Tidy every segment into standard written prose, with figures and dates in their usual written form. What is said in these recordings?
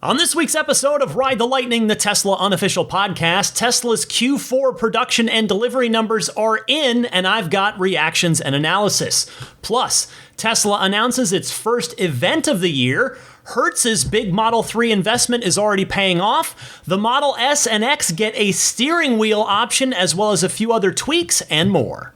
On this week's episode of Ride the Lightning, the Tesla unofficial podcast, Tesla's Q4 production and delivery numbers are in, and I've got reactions and analysis. Plus, Tesla announces its first event of the year. Hertz's big Model 3 investment is already paying off. The Model S and X get a steering wheel option, as well as a few other tweaks and more.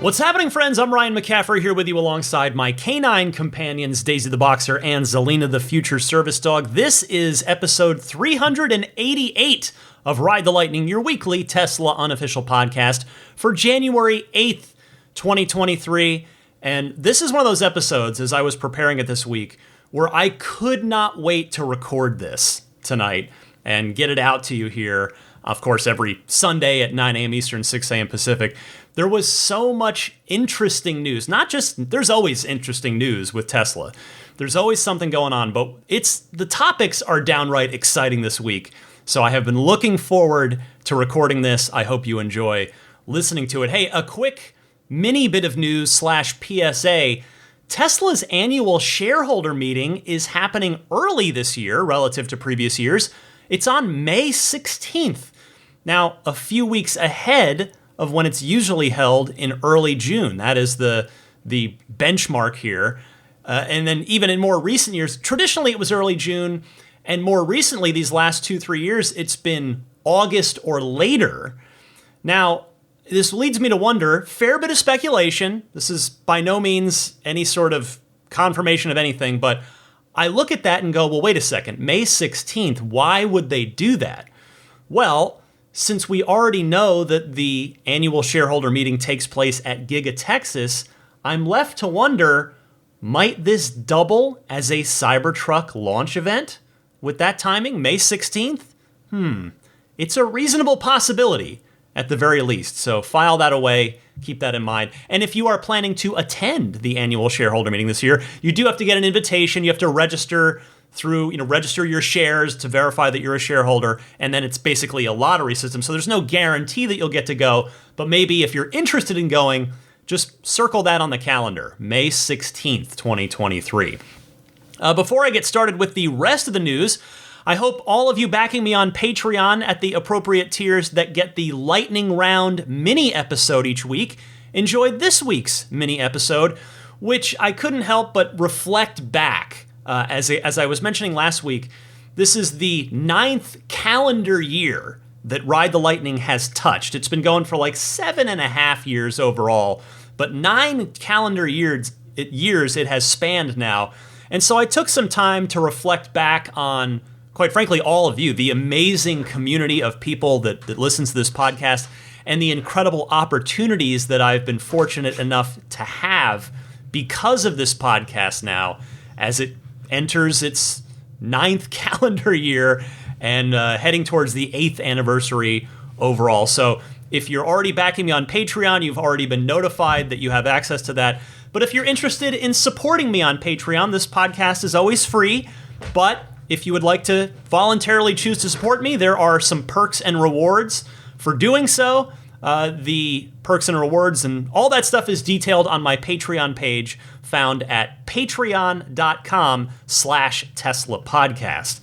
What's happening, friends? I'm Ryan McCaffrey here with you alongside my canine companions, Daisy the Boxer and Zelina the Future Service Dog. This is episode 388 of Ride the Lightning, your weekly Tesla unofficial podcast for January 8th, 2023. And this is one of those episodes, as I was preparing it this week, where I could not wait to record this tonight and get it out to you here, of course, every Sunday at 9 a.m. Eastern, 6 a.m. Pacific. There was so much interesting news. There's always interesting news with Tesla. There's always something going on, but the topics are downright exciting this week. So I have been looking forward to recording this. I hope you enjoy listening to it. Hey, a quick mini bit of news / PSA. Tesla's annual shareholder meeting is happening early this year relative to previous years. It's on May 16th. Now, a few weeks ahead of when it's usually held in early June. That is the benchmark here. And then even in more recent years, traditionally it was early June, and more recently, these last 2-3 years, it's been August or later. Now, this leads me to wonder, fair bit of speculation, this is by no means any sort of confirmation of anything, but I look at that and go, well, wait a second, May 16th, why would they do that? Well, since we already know that the annual shareholder meeting takes place at Giga Texas, I'm left to wonder, might this double as a Cybertruck launch event? With that timing, May 16th? It's a reasonable possibility at the very least, so file that away, keep that in mind. And if you are planning to attend the annual shareholder meeting this year, you do have to get an invitation, you have to register register your shares to verify that you're a shareholder, and then it's basically a lottery system. So there's no guarantee that you'll get to go, but maybe if you're interested in going, just circle that on the calendar, May 16th, 2023. Before I get started with the rest of the news, I hope all of you backing me on Patreon at the appropriate tiers that get the lightning round mini episode each week enjoyed this week's mini episode, which I couldn't help but reflect back. As I was mentioning last week, this is the 9th calendar year that Ride the Lightning has touched. It's been going for like 7.5 years overall, but 9 calendar years it has spanned now. And so I took some time to reflect back on, quite frankly, all of you, the amazing community of people that listens to this podcast, and the incredible opportunities that I've been fortunate enough to have because of this podcast now, as it enters its 9th calendar year and heading towards the 8th anniversary overall. So if you're already backing me on Patreon, you've already been notified that you have access to that. But if you're interested in supporting me on Patreon, this podcast is always free. But if you would like to voluntarily choose to support me, there are some perks and rewards for doing so. The perks and rewards and all that stuff is detailed on my Patreon page found at patreon.com/Tesla podcast.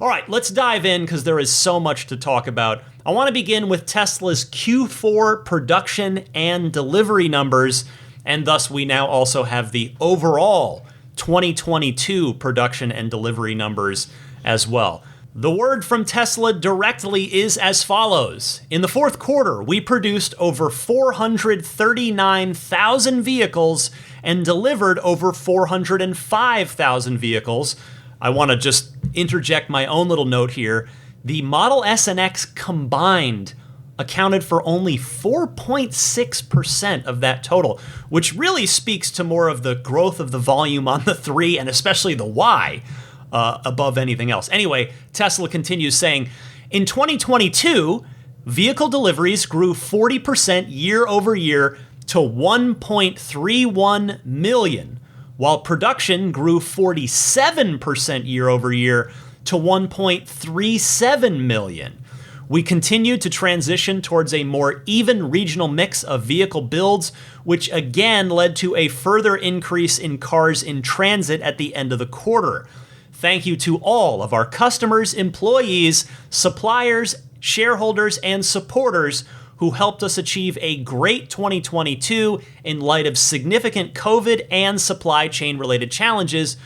All right, let's dive in because there is so much to talk about. I want to begin with Tesla's Q4 production and delivery numbers, and thus we now also have the overall 2022 production and delivery numbers as well. The word from Tesla directly is as follows. In the fourth quarter, we produced over 439,000 vehicles and delivered over 405,000 vehicles. I want to just interject my own little note here. The Model S and X combined accounted for only 4.6% of that total, which really speaks to more of the growth of the volume on the 3 and especially the Y above anything else. Anyway, Tesla continues saying, in 2022, vehicle deliveries grew 40% year over year to 1.31 million, while production grew 47% year over year to 1.37 million. We continued to transition towards a more even regional mix of vehicle builds, which again led to a further increase in cars in transit at the end of the quarter. Thank you to all of our customers, employees, suppliers, shareholders, and supporters who helped us achieve a great 2022 in light of significant COVID and supply chain related challenges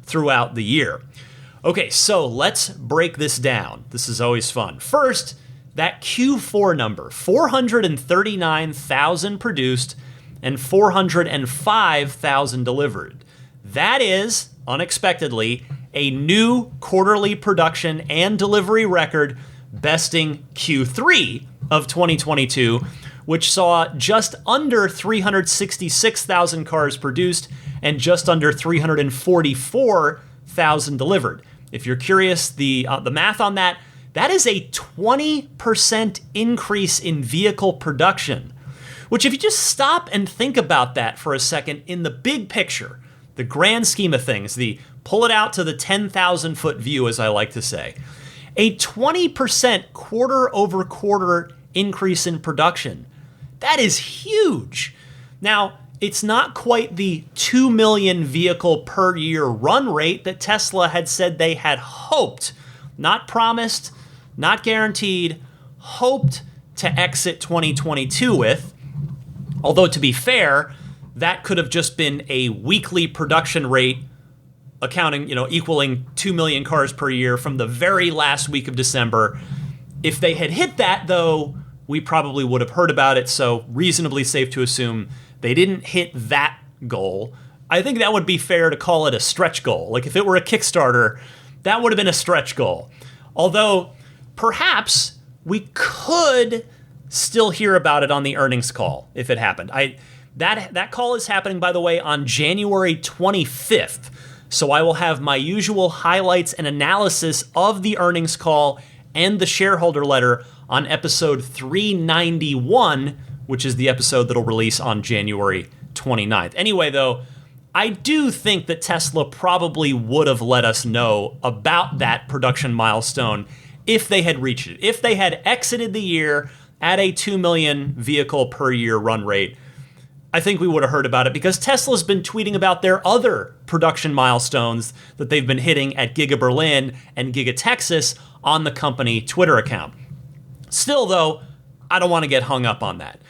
throughout the year. Okay, so let's break this down. This is always fun. First, that Q4 number, 439,000 produced and 405,000 delivered. That is, unexpectedly, a new quarterly production and delivery record, besting Q3 of 2022, which saw just under 366,000 cars produced and just under 344,000 delivered. If you're curious, the math on that, that is a 20% increase in vehicle production, which if you just stop and think about that for a second in the big picture, the grand scheme of things, the pull it out to the 10,000 foot view, as I like to say, a 20% quarter over quarter increase in production. That is huge. Now, it's not quite the 2 million vehicle per year run rate that Tesla had said they had hoped, not promised, not guaranteed, hoped to exit 2022 with. Although, to be fair, that could have just been a weekly production rate accounting, equaling 2 million cars per year from the very last week of December. If they had hit that, though, we probably would have heard about it, so reasonably safe to assume they didn't hit that goal. I think that would be fair to call it a stretch goal. Like if it were a Kickstarter, that would have been a stretch goal. Although, perhaps we could still hear about it on the earnings call if it happened. That call is happening, by the way, on January 25th. So I will have my usual highlights and analysis of the earnings call and the shareholder letter on episode 391, which is the episode that'll release on January 29th. Anyway, though, I do think that Tesla probably would have let us know about that production milestone if they had reached it. If they had exited the year at a 2 million vehicle per year run rate, I think we would have heard about it because Tesla's been tweeting about their other production milestones that they've been hitting at Giga Berlin and Giga Texas on the company Twitter account. Still, though, I don't want to get hung up on that.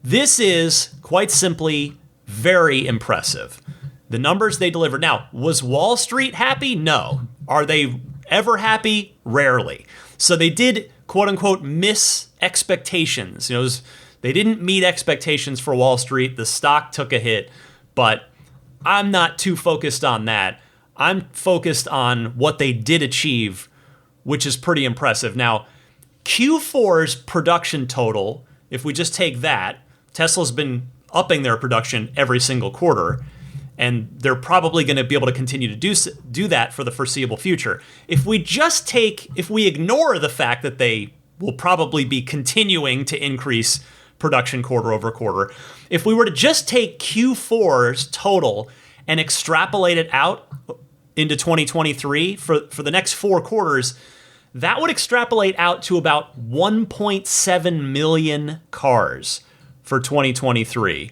This is, quite simply, very impressive. The numbers they delivered. Now, was Wall Street happy? No. Are they ever happy? Rarely. So they did, quote unquote, miss expectations. They didn't meet expectations for Wall Street. The stock took a hit, but I'm not too focused on that. I'm focused on what they did achieve, which is pretty impressive. Now, Q4's production total, if we just take that, Tesla's been upping their production every single quarter, and they're probably going to be able to continue to do that for the foreseeable future. If we ignore the fact that they will probably be continuing to increase production quarter over quarter, if we were to just take Q4's total and extrapolate it out into 2023 for the next 4 quarters, that would extrapolate out to about 1.7 million cars for 2023.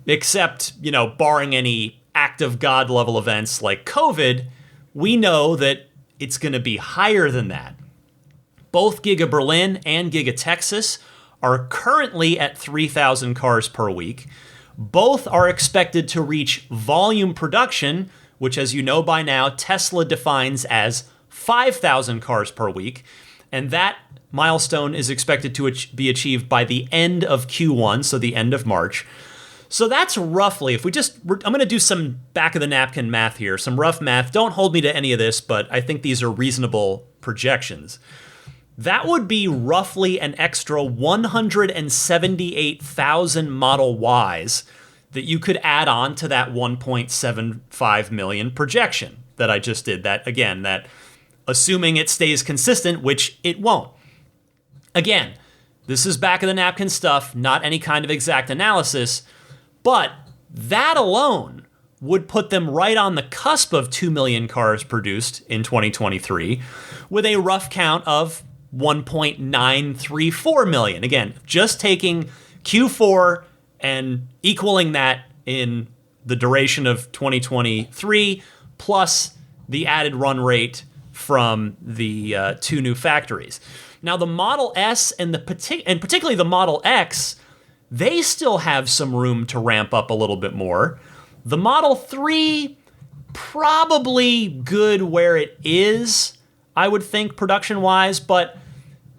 Except, barring any act of God level events like COVID, we know that it's going to be higher than that. Both Giga Berlin and Giga Texas are currently at 3,000 cars per week. Both are expected to reach volume production, which, as you know by now, Tesla defines as 5,000 cars per week, and that milestone is expected to be achieved by the end of Q1, so the end of March. So that's roughly, I'm going to do some back of the napkin math here, some rough math. Don't hold me to any of this, but I think these are reasonable projections. That would be roughly an extra 178,000 Model Ys that you could add on to that 1.75 million projection that I just did. That assuming it stays consistent, which it won't. Again, this is back of the napkin stuff, not any kind of exact analysis, But that alone would put them right on the cusp of 2 million cars produced in 2023, with a rough count of 1.934 million. Again, just taking Q4 and equaling that in the duration of 2023, plus the added run rate from the two new factories. Now, the Model S and particularly the Model X, they still have some room to ramp up a little bit more. The Model 3, probably good where it is, I would think, production-wise, but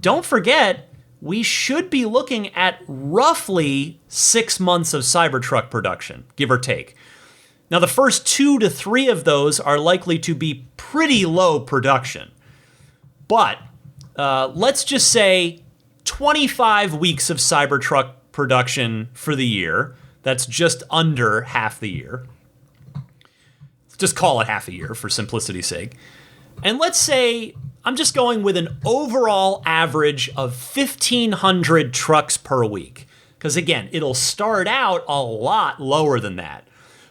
don't forget, we should be looking at roughly 6 months of Cybertruck production, give or take. Now, the first 2 to 3 of those are likely to be pretty low production. But let's just say 25 weeks of Cybertruck production for the year. That's just under half the year. Just call it half a year for simplicity's sake. And let's say I'm just going with an overall average of 1,500 trucks per week. Because again, it'll start out a lot lower than that.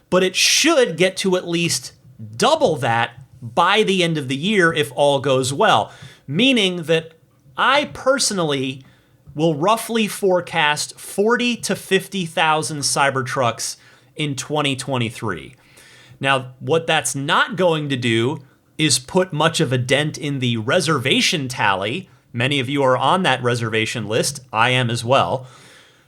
But it should get to at least double that by the end of the year if all goes well. Meaning that I personally will roughly forecast 40,000 to 50,000 Cybertrucks in 2023. Now, what that's not going to do is put much of a dent in the reservation tally. Many of you are on that reservation list. I am as well.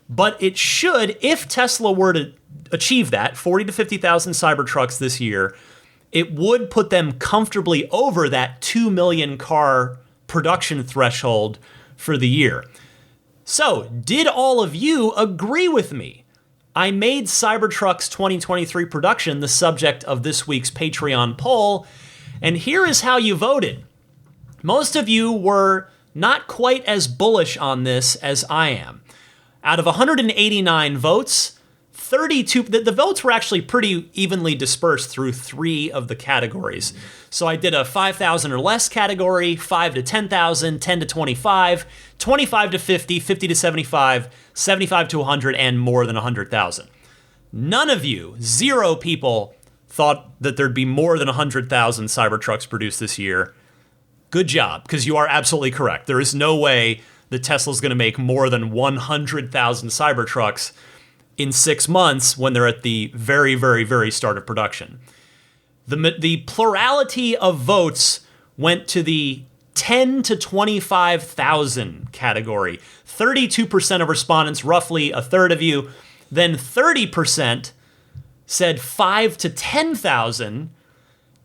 But it should, if Tesla were to achieve that, 40,000 to 50,000 Cybertrucks this year, it would put them comfortably over that 2 million car production threshold for the year. So, did all of you agree with me? I made Cybertruck's 2023 production the subject of this week's Patreon poll, and here is how you voted. Most of you were not quite as bullish on this as I am. Out of 189 votes, 32, the votes were actually pretty evenly dispersed through 3 of the categories. So I did a 5,000 or less category, 5 to 10,000, 10 to 25, 25 to 50, 50 to 75, 75 to 100, and more than 100,000. None of you, 0 people, thought that there'd be more than 100,000 Cybertrucks produced this year. Good job, because you are absolutely correct. There is no way that Tesla's going to make more than 100,000 Cybertrucks in 6 months when they're at the very, very, very start of production. The plurality of votes went to the 10 to 25,000 category. 32% of respondents, roughly a third of you, then 30% said 5 to 10,000.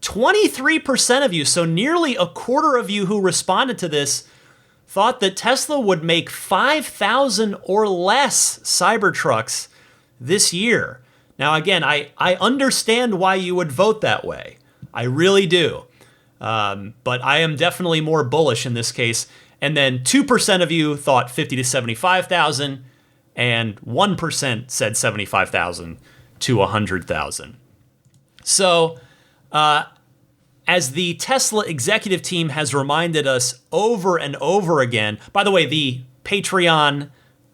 23% of you, so nearly a quarter of you who responded to this, thought that Tesla would make 5,000 or less Cybertrucks this year. Now, again, I understand why you would vote that way. I really do. But I am definitely more bullish in this case. And then 2% of you thought 50 to 75,000, and 1% said 75,000 to 100,000. So, as the Tesla executive team has reminded us over and over again, by the way, the Patreon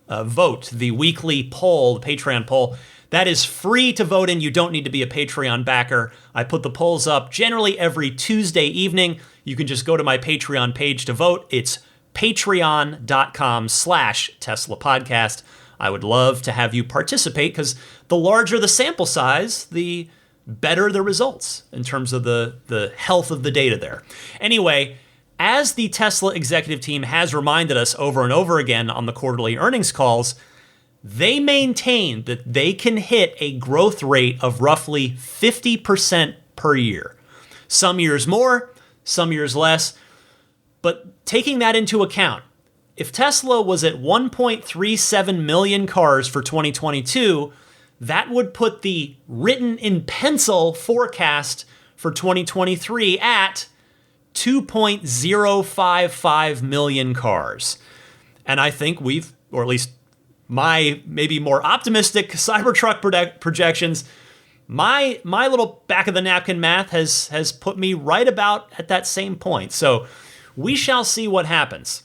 vote, the weekly poll, the Patreon poll, that is free to vote in. You don't need to be a Patreon backer. I put the polls up generally every Tuesday evening. You can just go to my Patreon page to vote. It's patreon.com/Tesla Podcast. I would love to have you participate because the larger the sample size, the better the results in terms of the health of the data there. Anyway, as the Tesla executive team has reminded us over and over again on the quarterly earnings calls, they maintain that they can hit a growth rate of roughly 50% per year. Some years more, some years less. But taking that into account, if Tesla was at 1.37 million cars for 2022, that would put the written in pencil forecast for 2023 at 2.055 million cars. And I think we've, or at least my maybe more optimistic Cybertruck projections, my little back of the napkin math has put me right about at that same point. So we shall see what happens,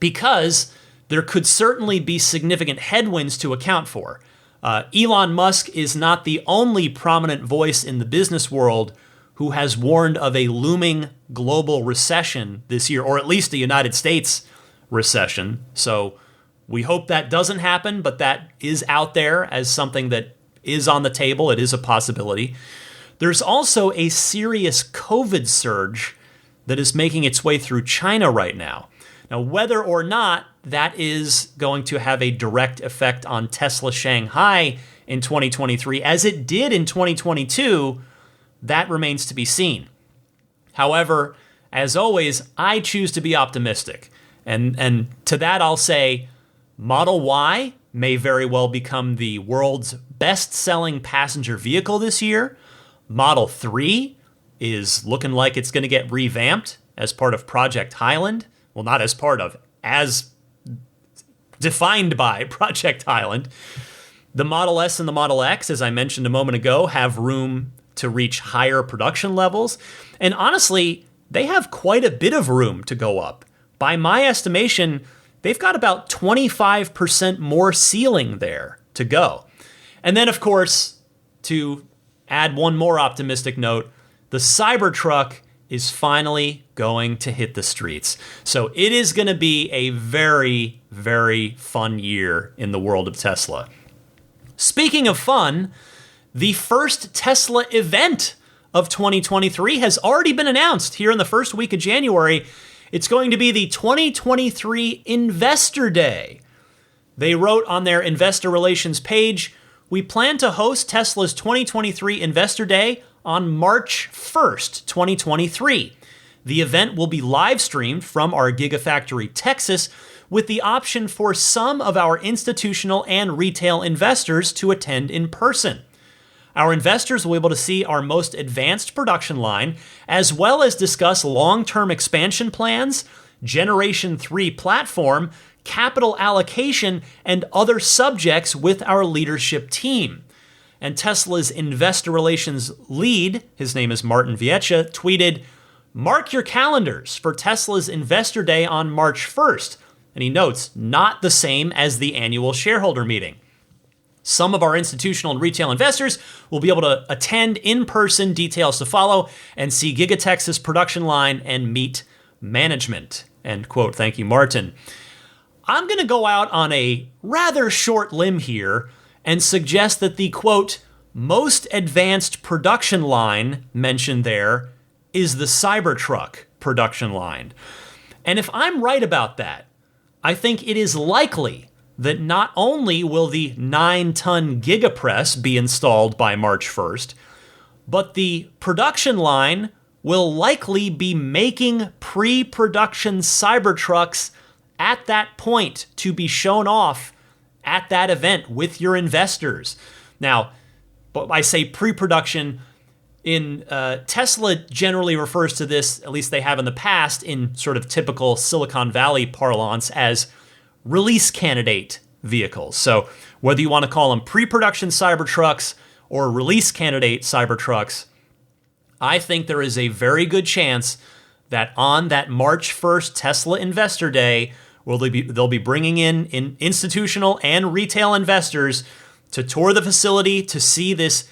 because there could certainly be significant headwinds to account for. Elon Musk is not the only prominent voice in the business world who has warned of a looming global recession this year, or at least a United States recession. So we hope that doesn't happen, but that is out there as something that is on the table. It is a possibility. There's also a serious COVID surge that is making its way through China right now. Now, whether or not that is going to have a direct effect on Tesla Shanghai in 2023, as it did in 2022, that remains to be seen. However, as always, I choose to be optimistic. And to that I'll say, Model Y may very well become the world's best-selling passenger vehicle this year. Model 3 is looking like it's going to get revamped as part of Project Highland. Well, not as part of, as defined by Project Highland. The Model S and the Model X, as I mentioned a moment ago, have room to reach higher production levels. And honestly, they have quite a bit of room to go up. By my estimation, they've got about 25% more ceiling there to go. And then, of course, to add one more optimistic note, the Cybertruck is finally going to hit the streets. So it is going to be a very, very fun year in the world of Tesla. Speaking of fun, the first Tesla event of 2023 has already been announced here in the first week of January. It's going to be the 2023 Investor Day. They wrote on their investor relations page, "We plan to host Tesla's 2023 Investor Day on March 1st, 2023. The event will be live streamed from our Gigafactory, Texas, with the option for some of our institutional and retail investors to attend in person. Our investors will be able to see our most advanced production line, as well as discuss long-term expansion plans, Generation 3 platform, capital allocation, and other subjects with our leadership team." And Tesla's investor relations lead, his name is Martin Viecha, tweeted, "Mark your calendars for Tesla's Investor Day on March 1st. And he notes, not the same as the annual shareholder meeting. Some of our institutional and retail investors will be able to attend in person, details to follow, and see GigaTex's production line and meet management." End quote. Thank you, Martin. I'm going to go out on a rather short limb here and suggest that the, quote, most advanced production line mentioned there is the Cybertruck production line. And if I'm right about that, I think it is likely that not only will the 9-ton Gigapress be installed by March 1st, but the production line will likely be making pre-production Cybertrucks at that point to be shown off at that event with your investors. Now, I say pre-production. In Tesla generally refers to this, at least they have in the past, in sort of typical Silicon Valley parlance, as release candidate vehicles. So whether you want to call them pre-production Cybertrucks or release candidate Cybertrucks, I think there is a very good chance that on that March 1st Tesla Investor Day, they'll be bringing in institutional and retail investors to tour the facility to see this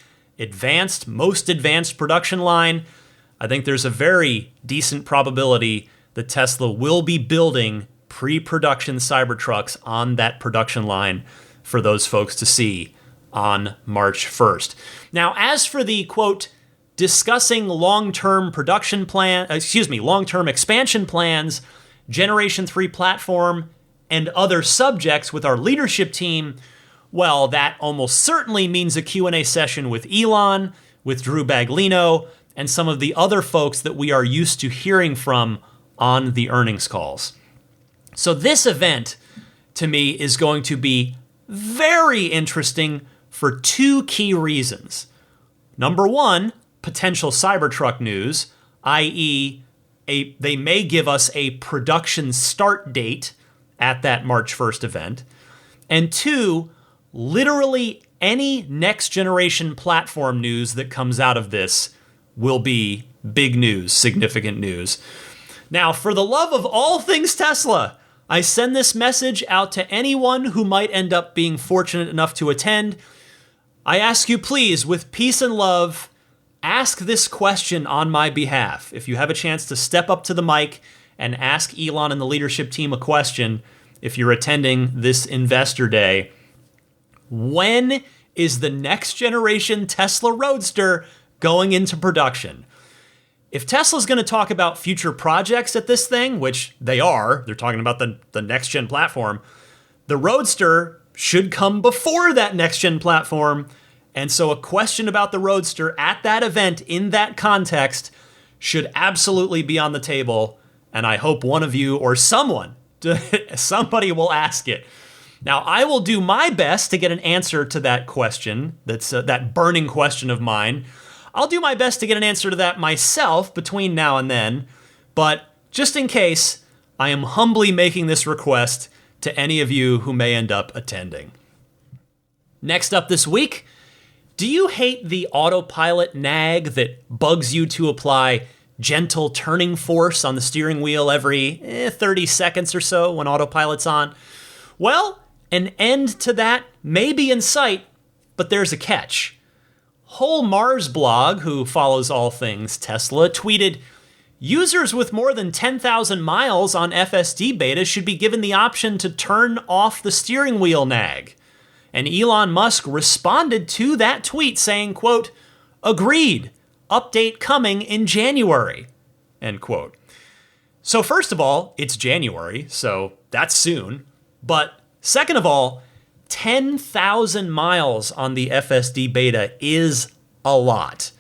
most advanced production line. I think there's a very decent probability that Tesla will be building pre-production Cybertrucks on that production line for those folks to see on March 1st. Now, as for the, quote, discussing long-term expansion plans, Generation 3 platform, and other subjects with our leadership team, well, that almost certainly means a Q&A session with Elon, with Drew Baglino, and some of the other folks that we are used to hearing from on the earnings calls. So this event, to me, is going to be very interesting for two key reasons. Number one, potential Cybertruck news, i.e., they may give us a production start date at that March 1st event. And two, literally any next generation platform news that comes out of this will be big news, significant news. Now, for the love of all things Tesla, I send this message out to anyone who might end up being fortunate enough to attend. I ask you, please, with peace and love, ask this question on my behalf. If you have a chance to step up to the mic and ask Elon and the leadership team a question, if you're attending this Investor Day, when is the next generation Tesla Roadster going into production? If Tesla's going to talk about future projects at this thing, which they are, they're talking about the next-gen platform, the Roadster should come before that next-gen platform. And so a question about the Roadster at that event in that context should absolutely be on the table. And I hope one of you or somebody will ask it. Now, I will do my best to get an answer to that question, that burning question of mine. I'll do my best to get an answer to that myself between now and then, but just in case, I am humbly making this request to any of you who may end up attending. Next up this week, do you hate the autopilot nag that bugs you to apply gentle turning force on the steering wheel every 30 seconds or so when autopilot's on? Well, an end to that may be in sight, but there's a catch. Whole Mars blog, who follows all things Tesla, tweeted, users with more than 10,000 miles on FSD beta should be given the option to turn off the steering wheel nag. And Elon Musk responded to that tweet saying, quote, agreed, update coming in January, end quote. So first of all, it's January, so that's soon. But second of all, 10,000 miles on the FSD beta is a lot.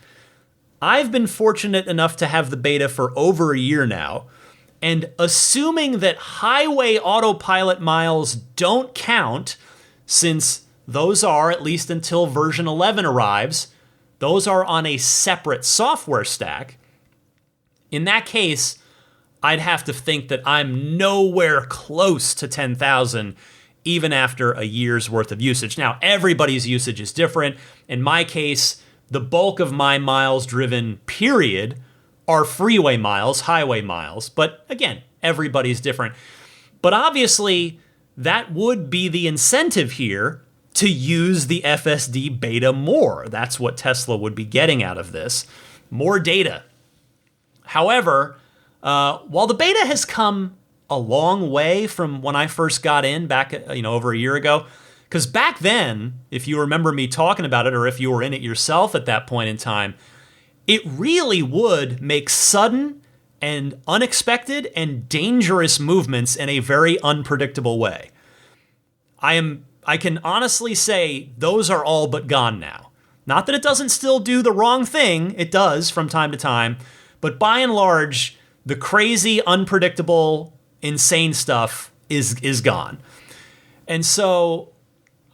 I've been fortunate enough to have the beta for over a year now, and assuming that highway autopilot miles don't count, since those are, at least until version 11 arrives, those are on a separate software stack. In that case, I'd have to think that I'm nowhere close to 10,000 even after a year's worth of usage. Now, everybody's usage is different. In my case, the bulk of my miles driven, period, are freeway miles, highway miles. But again, everybody's different. But obviously, that would be the incentive here to use the FSD beta more. That's what Tesla would be getting out of this. More data. However, while the beta has come a long way from when I first got in back, over a year ago, because back then, if you remember me talking about it, or if you were in it yourself at that point in time, it really would make sudden and unexpected and dangerous movements in a very unpredictable way. I can honestly say those are all but gone now. Not that it doesn't still do the wrong thing, it does from time to time, but by and large, the crazy, unpredictable, insane stuff is gone. And so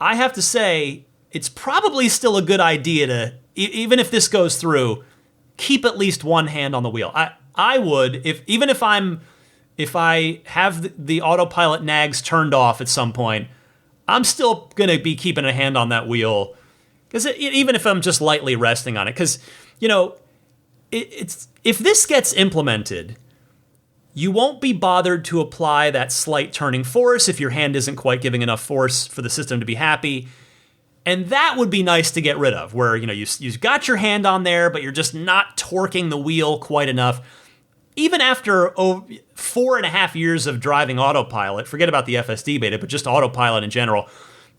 I have to say, it's probably still a good idea to, even if this goes through, keep at least one hand on the wheel. I would, if I have the autopilot nags turned off at some point, I'm still going to be keeping a hand on that wheel, because even if I'm just lightly resting on it, because, if this gets implemented, you won't be bothered to apply that slight turning force if your hand isn't quite giving enough force for the system to be happy. And that would be nice to get rid of, where, you've got your hand on there, but you're just not torquing the wheel quite enough. Even after 4.5 years of driving autopilot, forget about the FSD beta, but just autopilot in general,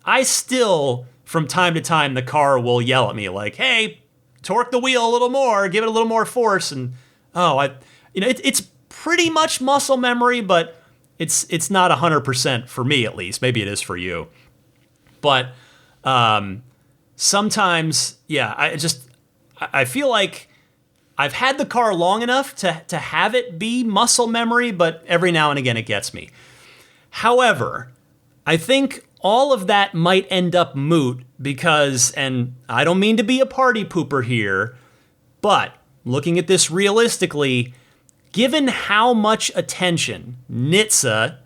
I still, from time to time, the car will yell at me like, hey, torque the wheel a little more, give it a little more force. And, it's pretty much muscle memory, but it's not 100% for me, at least. Maybe it is for you. But sometimes, I feel like I've had the car long enough to have it be muscle memory, but every now and again it gets me. However, I think all of that might end up moot because, and I don't mean to be a party pooper here, but looking at this realistically, given how much attention NHTSA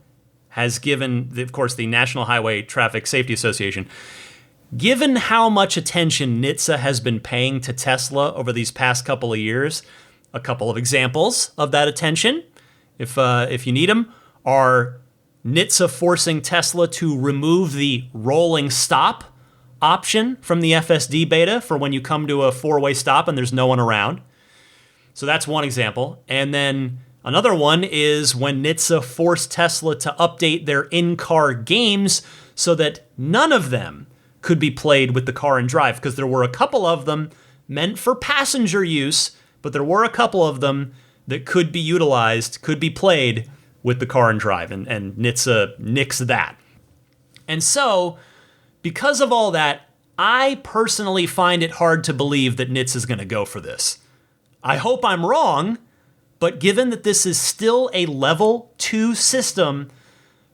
has given, of course, the National Highway Traffic Safety Association, given how much attention NHTSA has been paying to Tesla over these past couple of years, a couple of examples of that attention, if you need them, are NHTSA forcing Tesla to remove the rolling stop option from the FSD beta for when you come to a four-way stop and there's no one around. So that's one example. And then another one is when NHTSA forced Tesla to update their in-car games so that none of them could be played with the car and drive, because there were a couple of them meant for passenger use, but there were a couple of them that could be utilized, could be played with the car and drive, and NHTSA nixed that. And so, because of all that, I personally find it hard to believe that NHTSA is going to go for this. I hope I'm wrong, but given that this is still a level 2 system,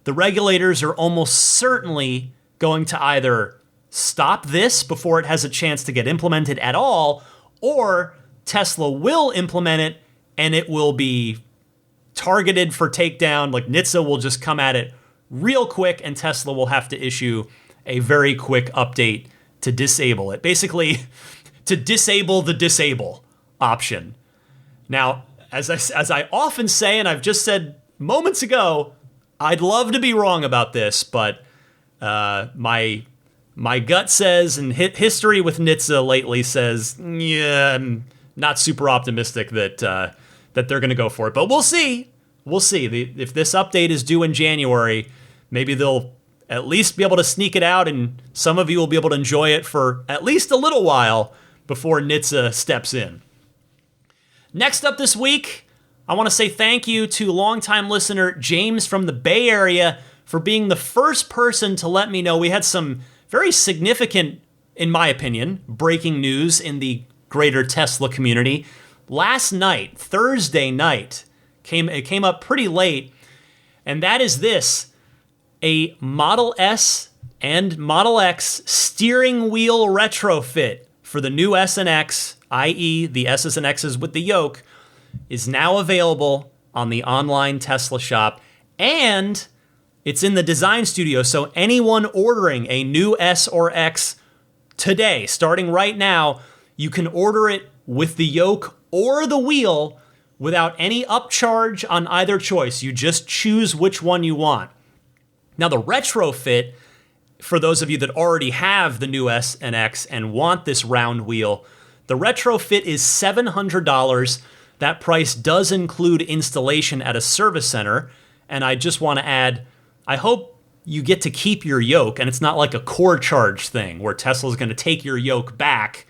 the regulators are almost certainly going to either stop this before it has a chance to get implemented at all, or Tesla will implement it and it will be targeted for takedown. Like NHTSA will just come at it real quick and Tesla will have to issue a very quick update to disable it. Basically, to disable the disable option. Now, as I often say, and I've just said moments ago, I'd love to be wrong about this, but my gut says, and history with NHTSA lately says, yeah, I'm not super optimistic that they're going to go for it. But we'll see. We'll see. If this update is due in January, maybe they'll at least be able to sneak it out, and some of you will be able to enjoy it for at least a little while before NHTSA steps in. Next up this week, I want to say thank you to longtime listener James from the Bay Area for being the first person to let me know. We had some very significant, in my opinion, breaking news in the greater Tesla community. Last night, Thursday night, it came up pretty late, and that is this: a Model S and Model X steering wheel retrofit for the new S and X, i.e. the S's and X's with the yoke, is now available on the online Tesla shop, and it's in the design studio, so anyone ordering a new S or X today, starting right now, you can order it with the yoke or the wheel without any upcharge on either choice. You just choose which one you want. Now, the retrofit, for those of you that already have the new S and X and want this round wheel, the retrofit is $700. That price does include installation at a service center, and I just want to add, I hope you get to keep your yoke, and it's not like a core charge thing where Tesla's going to take your yoke back,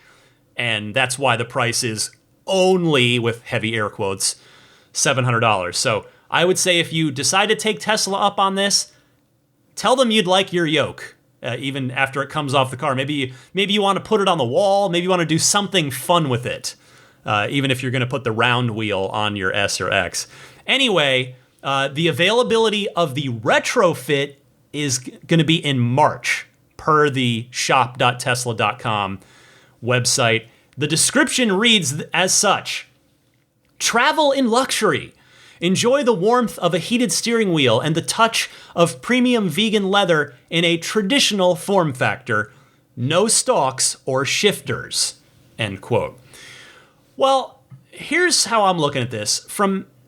and that's why the price is only, with heavy air quotes, $700. So I would say if you decide to take Tesla up on this, tell them you'd like your yoke, even after it comes off the car. Maybe you want to put it on the wall. Maybe you want to do something fun with it, even if you're going to put the round wheel on your S or X. Anyway, the availability of the retrofit is going to be in March, per the shop.tesla.com website. The description reads as such: travel in luxury. Enjoy the warmth of a heated steering wheel and the touch of premium vegan leather in a traditional form factor. No stalks or shifters. End quote. Well, here's how I'm looking at this.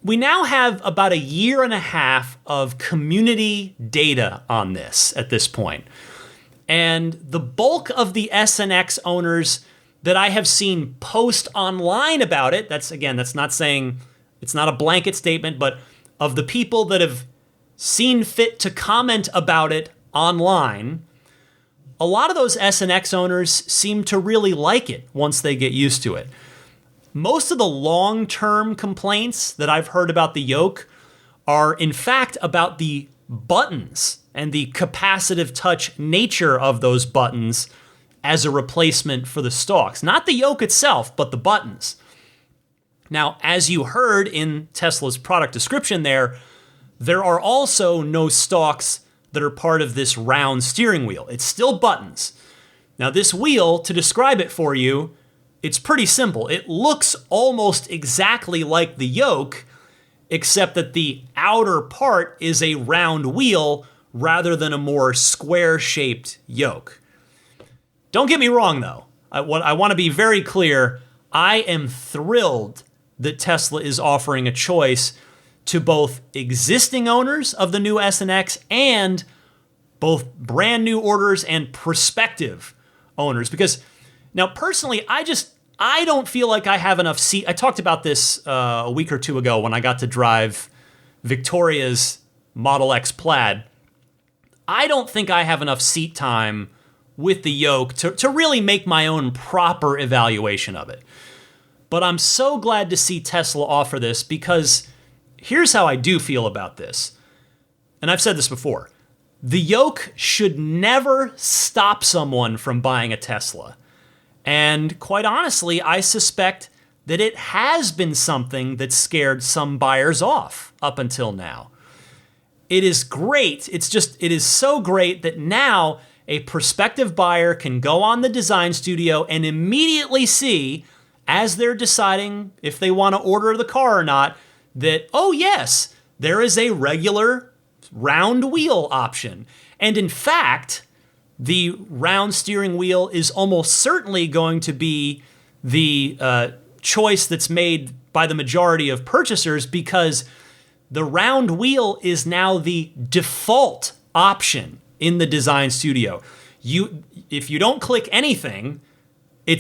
We now have about a year and a half of community data on this at this point. And the bulk of the S and X owners that I have seen post online about it, that's not saying, it's not a blanket statement, but of the people that have seen fit to comment about it online, a lot of those S and X owners seem to really like it once they get used to it. Most of the long-term complaints that I've heard about the yoke are, in fact, about the buttons and the capacitive touch nature of those buttons as a replacement for the stalks. Not the yoke itself, but the buttons. Now, as you heard in Tesla's product description there are also no stalks that are part of this round steering wheel. It's still buttons. Now, this wheel, to describe it for you, it's pretty simple. It looks almost exactly like the yoke, except that the outer part is a round wheel rather than a more square-shaped yoke. Don't get me wrong, though. I want to be very clear. I am thrilled that Tesla is offering a choice to both existing owners of the new S and X and both brand new orders and prospective owners. Because now, personally, I don't feel like I have enough seat. I talked about this a week or two ago when I got to drive Victoria's Model X Plaid. I don't think I have enough seat time with the yoke to really make my own proper evaluation of it. But I'm so glad to see Tesla offer this, because here's how I do feel about this. And I've said this before. The yoke should never stop someone from buying a Tesla. And quite honestly, I suspect that it has been something that scared some buyers off up until now. It is great. It is so great that now a prospective buyer can go on the design studio and immediately see, as they're deciding if they want to order the car or not, that, oh yes, there is a regular round wheel option. And in fact, the round steering wheel is almost certainly going to be the choice that's made by the majority of purchasers, because the round wheel is now the default option in the design studio. If you don't click anything, you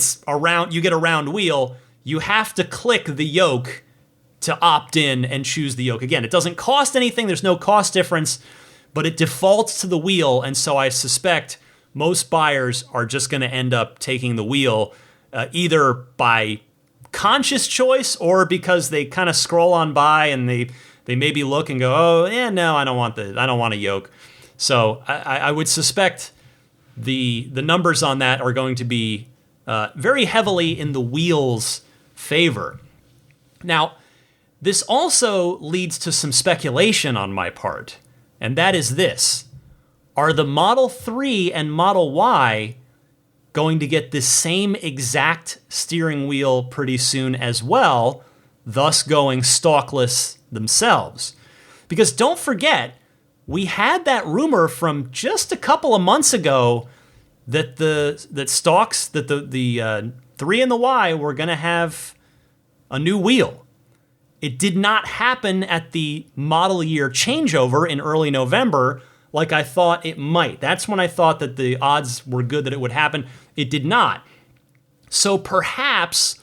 get a round wheel. You have to click the yoke to opt in and choose the yoke. Again, it doesn't cost anything. There's no cost difference, but it defaults to the wheel. And so I suspect most buyers are just going to end up taking the wheel, either by conscious choice or because they kind of scroll on by and they maybe look and go, oh yeah, no, I don't want a yoke. So I would suspect the numbers on that are going to be very heavily in the wheel's favor. Now, this also leads to some speculation on my part, and that is this. Are the Model 3 and Model Y going to get this same exact steering wheel pretty soon as well, thus going stalkless themselves? Because don't forget, we had that rumor from just a couple of months ago that the 3 and the Y were going to have a new wheel. It did not happen at the model year changeover in early November like I thought it might. That's when I thought that the odds were good that it would happen. It did not. So perhaps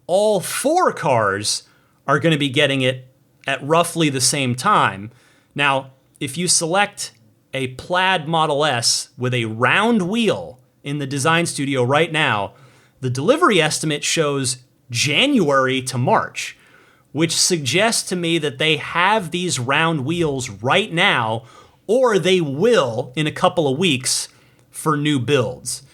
all 4 cars are going to be getting it at roughly the same time. Now, if you select a Plaid Model S with a round wheel in the design studio right now, the delivery estimate shows January to March, which suggests to me that they have these round wheels right now, or they will in a couple of weeks for new builds,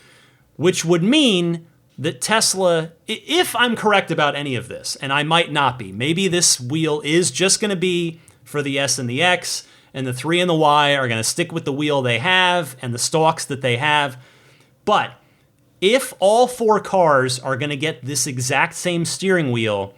which would mean that Tesla, if I'm correct about any of this, and I might not be, maybe this wheel is just going to be for the S and the X, and the 3 and the Y are going to stick with the wheel they have and the stalks that they have. But if all 4 cars are going to get this exact same steering wheel,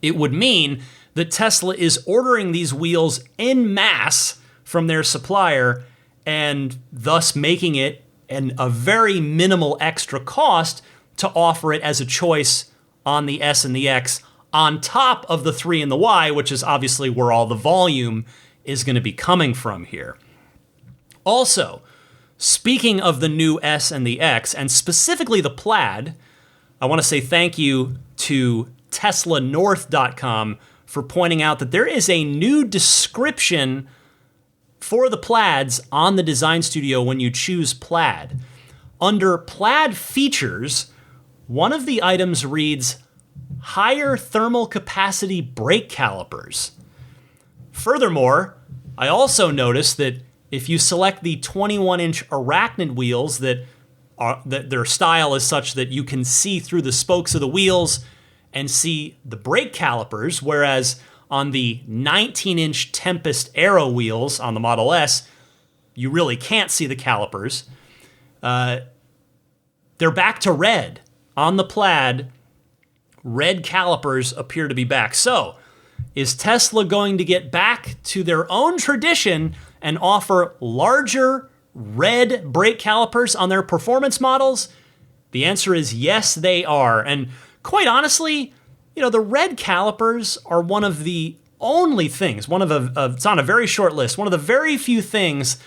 it would mean that Tesla is ordering these wheels en masse from their supplier, and thus making it a very minimal extra cost to offer it as a choice on the S and the X, on top of the 3 and the Y, which is obviously where all the volume is going to be coming from here. Also, speaking of the new S and the X, and specifically the Plaid, I want to say thank you to TeslaNorth.com for pointing out that there is a new description for the Plaids on the design studio when you choose Plaid. Under Plaid features, one of the items reads, higher thermal capacity brake calipers. Furthermore, I also noticed that if you select the 21-inch arachnid wheels that their style is such that you can see through the spokes of the wheels and see the brake calipers, whereas on the 19-inch Tempest Aero wheels on the Model S, you really can't see the calipers. They're back to red. On the Plaid, red calipers appear to be back. So, is Tesla going to get back to their own tradition and offer larger red brake calipers on their performance models? The answer is yes, they are. And quite honestly, the red calipers are one of the only things, it's on a very short list, one of the very few things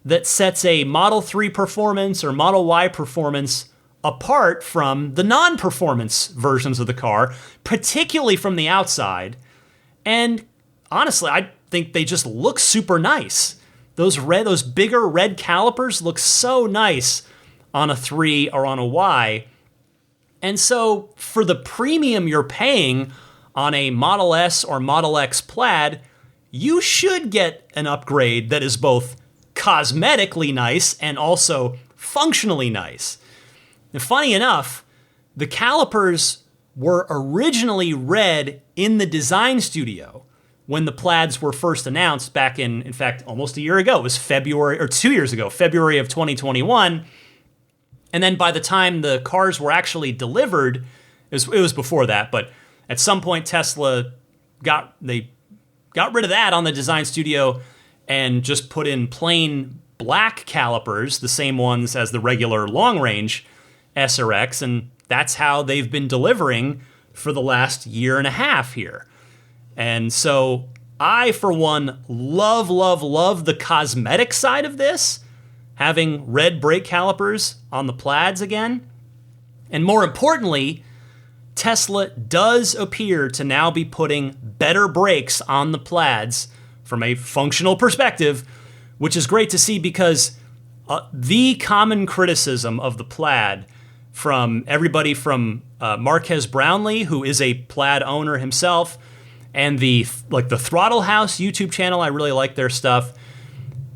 that sets a Model 3 performance or Model Y performance apart from the non-performance versions of the car, particularly from the outside. And honestly, I think they just look super nice. Those bigger red calipers look so nice on a 3 or on a Y. And so for the premium you're paying on a Model S or Model X Plaid, you should get an upgrade that is both cosmetically nice and also functionally nice. And funny enough, the calipers were originally red in the design studio when the Plaids were first announced back in fact, almost a year ago. It was February, or 2 years ago, February of 2021. And then by the time the cars were actually delivered, it was before that, but at some point Tesla got rid of that on the design studio and just put in plain black calipers, the same ones as the regular long-range S or X, and that's how they've been delivering for the last year and a half here. And so I, for one, love the cosmetic side of this, having red brake calipers on the Plaids again. And more importantly, Tesla does appear to now be putting better brakes on the Plaids from a functional perspective, which is great to see because the common criticism of the Plaid from everybody from Marquez Brownlee, who is a Plaid owner himself, and the Throttle House YouTube channel, I really like their stuff.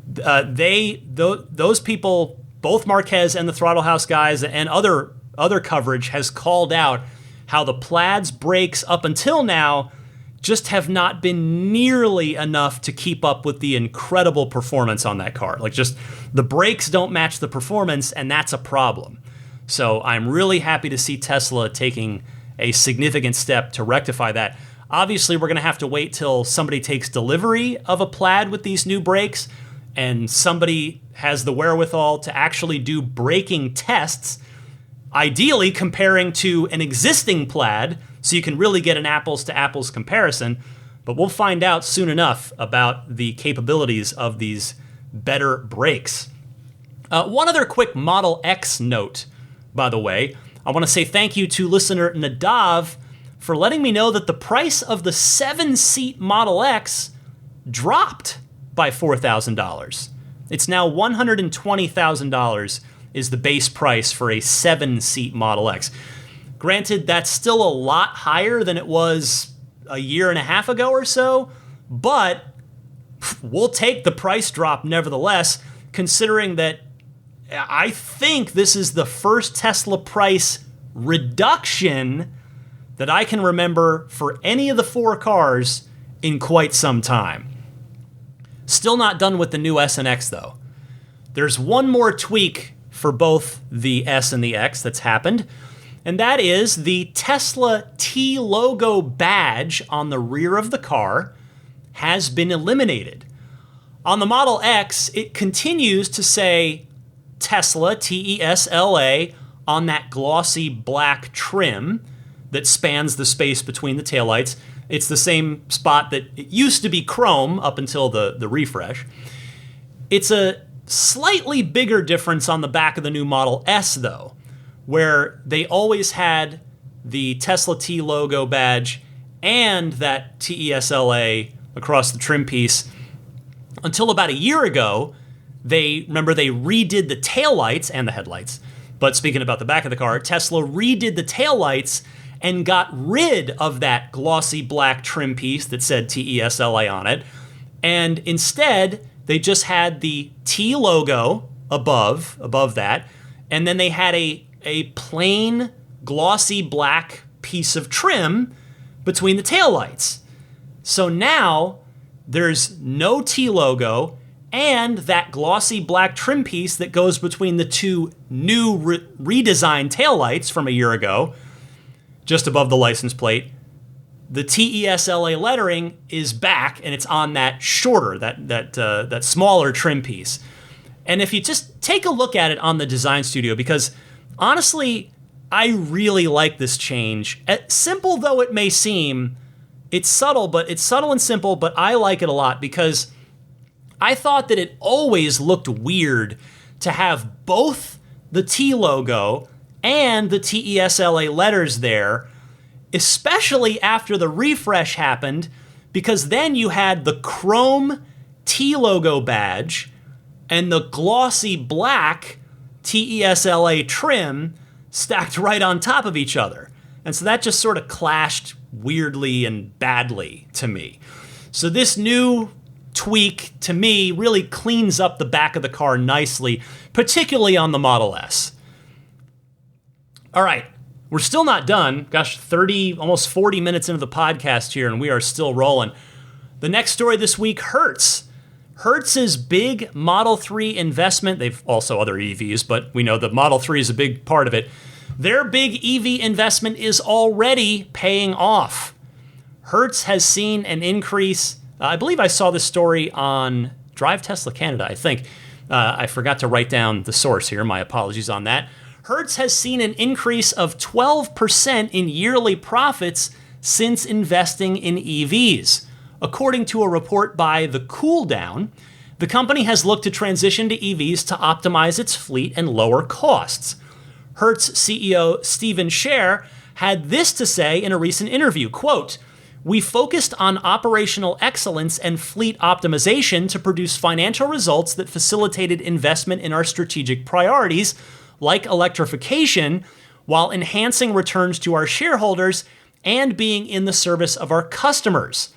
Those people, both Marquez and the Throttle House guys and other coverage has called out how the Plaid's brakes up until now just have not been nearly enough to keep up with the incredible performance on that car. Like, just the brakes don't match the performance, and that's a problem. So I'm really happy to see Tesla taking a significant step to rectify that. Obviously, we're going to have to wait till somebody takes delivery of a Plaid with these new brakes and somebody has the wherewithal to actually do braking tests, ideally comparing to an existing Plaid, so you can really get an apples-to-apples comparison. But we'll find out soon enough about the capabilities of these better brakes. One other quick Model X note, by the way. I want to say thank you to listener Nadav for letting me know that the price of the 7-seat Model X dropped by $4,000. It's now $120,000 is the base price for a 7-seat Model X. Granted, that's still a lot higher than it was a year and a half ago or so, but we'll take the price drop nevertheless, considering that I think this is the first Tesla price reduction that I can remember for any of the 4 cars in quite some time. Still not done with the new S and X, though. There's one more tweak for both the S and the X that's happened, and that is the Tesla T logo badge on the rear of the car has been eliminated. On the Model X, it continues to say Tesla, T-E-S-L-A, on that glossy black trim that spans the space between the taillights. It's the same spot that it used to be chrome up until the refresh. It's a slightly bigger difference on the back of the new Model S, though, where they always had the Tesla T logo badge and that TESLA across the trim piece until about a year ago. They redid the taillights and the headlights. But speaking about the back of the car, Tesla redid the taillights and got rid of that glossy black trim piece that said TESLA on it. And instead, they just had the T logo above that. And then they had a plain glossy black piece of trim between the taillights. So now there's no T logo and that glossy black trim piece that goes between the two new redesigned taillights from a year ago, just above the license plate. The TESLA lettering is back, and it's on that shorter, that smaller trim piece. And if you just take a look at it on the design studio, because honestly, I really like this change. Simple though it may seem, it's subtle and simple, but I like it a lot because I thought that it always looked weird to have both the T logo and the TESLA letters there, especially after the refresh happened, because then you had the chrome T logo badge and the glossy black TESLA trim stacked right on top of each other. And so that just sort of clashed weirdly and badly to me. So this new tweak, to me, really cleans up the back of the car nicely, particularly on the Model S. All right, we're still not done. Gosh, 30, almost 40 minutes into the podcast here, and we are still rolling. The next story this week, Hertz. Hertz's big Model 3 investment, they've also other EVs, but we know the Model 3 is a big part of it. Their big EV investment is already paying off. Hertz has seen an increase. I believe I saw this story on Drive Tesla Canada, I think. I forgot to write down the source here. My apologies on that. Hertz has seen an increase of 12% in yearly profits since investing in EVs. According to a report by The Cool Down, the company has looked to transition to EVs to optimize its fleet and lower costs. Hertz CEO Stephen Scher had this to say in a recent interview, quote, "We focused on operational excellence and fleet optimization to produce financial results that facilitated investment in our strategic priorities, like electrification, while enhancing returns to our shareholders and being in the service of our customers."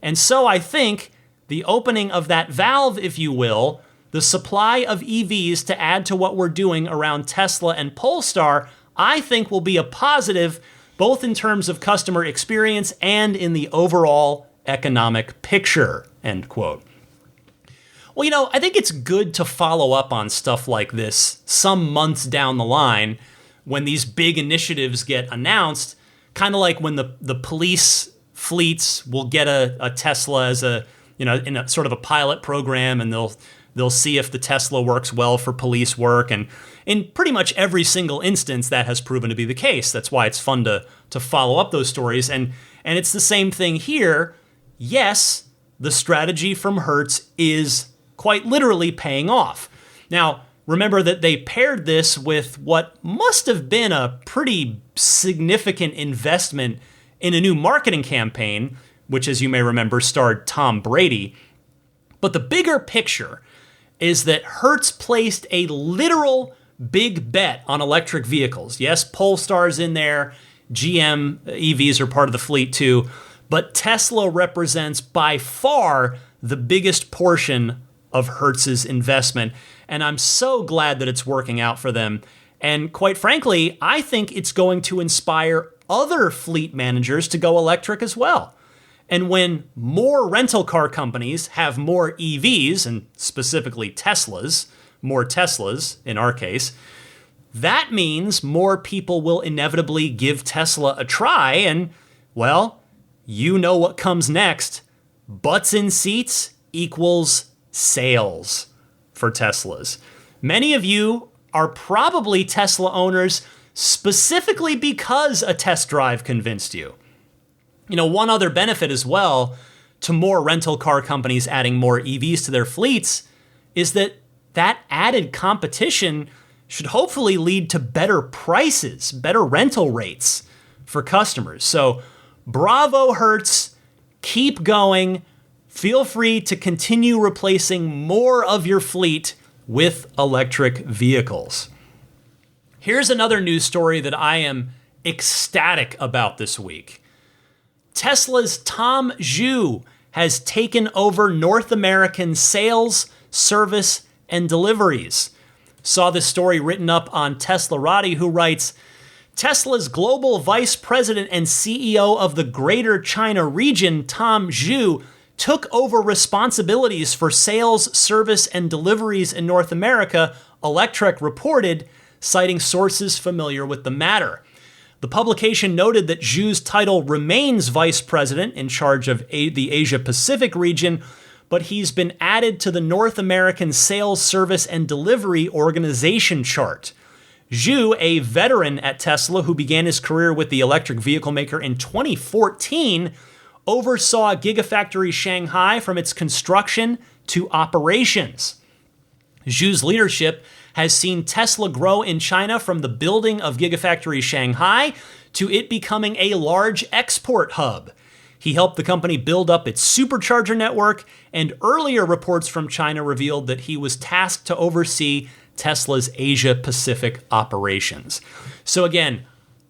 And so I think the opening of that valve, if you will, the supply of EVs to add to what we're doing around Tesla and Polestar, I think will be a positive, both in terms of customer experience and in the overall economic picture, end quote. Well, I think it's good to follow up on stuff like this some months down the line when these big initiatives get announced, kind of like when the police fleets will get a Tesla as in a sort of a pilot program, and they'll see if the Tesla works well for police work. And in pretty much every single instance, that has proven to be the case. That's why it's fun to follow up those stories. And it's the same thing here. Yes, the strategy from Hertz is quite literally paying off. Now, remember that they paired this with what must have been a pretty significant investment in a new marketing campaign, which, as you may remember, starred Tom Brady. But the bigger picture is that Hertz placed a literal big bet on electric vehicles. Yes, Polestar's in there, GM EVs are part of the fleet too, but Tesla represents by far the biggest portion of Hertz's investment, and I'm so glad that it's working out for them. And quite frankly, I think it's going to inspire other fleet managers to go electric as well. And when more rental car companies have more EVs, and specifically Teslas, more Teslas in our case, that means more people will inevitably give Tesla a try. And, well, you know what comes next. Butts in seats equals sales for Teslas. Many of you are probably Tesla owners specifically because a test drive convinced you. One other benefit as well to more rental car companies adding more EVs to their fleets is that added competition should hopefully lead to better prices, better rental rates for customers. So bravo, Hertz. Keep going. Feel free to continue replacing more of your fleet with electric vehicles. Here's another news story that I am ecstatic about this week. Tesla's Tom Zhu has taken over North American sales, service, and deliveries. Saw this story written up on Teslarati, who writes, Tesla's global vice president and CEO of the Greater China region, Tom Zhu, took over responsibilities for sales, service, and deliveries in North America, Electrek reported, citing sources familiar with the matter. The publication noted that Zhu's title remains vice president in charge of the Asia-Pacific region, but he's been added to the North American Sales, Service, and Delivery Organization chart. Zhu, a veteran at Tesla who began his career with the electric vehicle maker in 2014, oversaw Gigafactory Shanghai from its construction to operations. Zhu's leadership has seen Tesla grow in China from the building of Gigafactory Shanghai to it becoming a large export hub. He helped the company build up its supercharger network, and earlier reports from China revealed that he was tasked to oversee Tesla's Asia-Pacific operations. So again,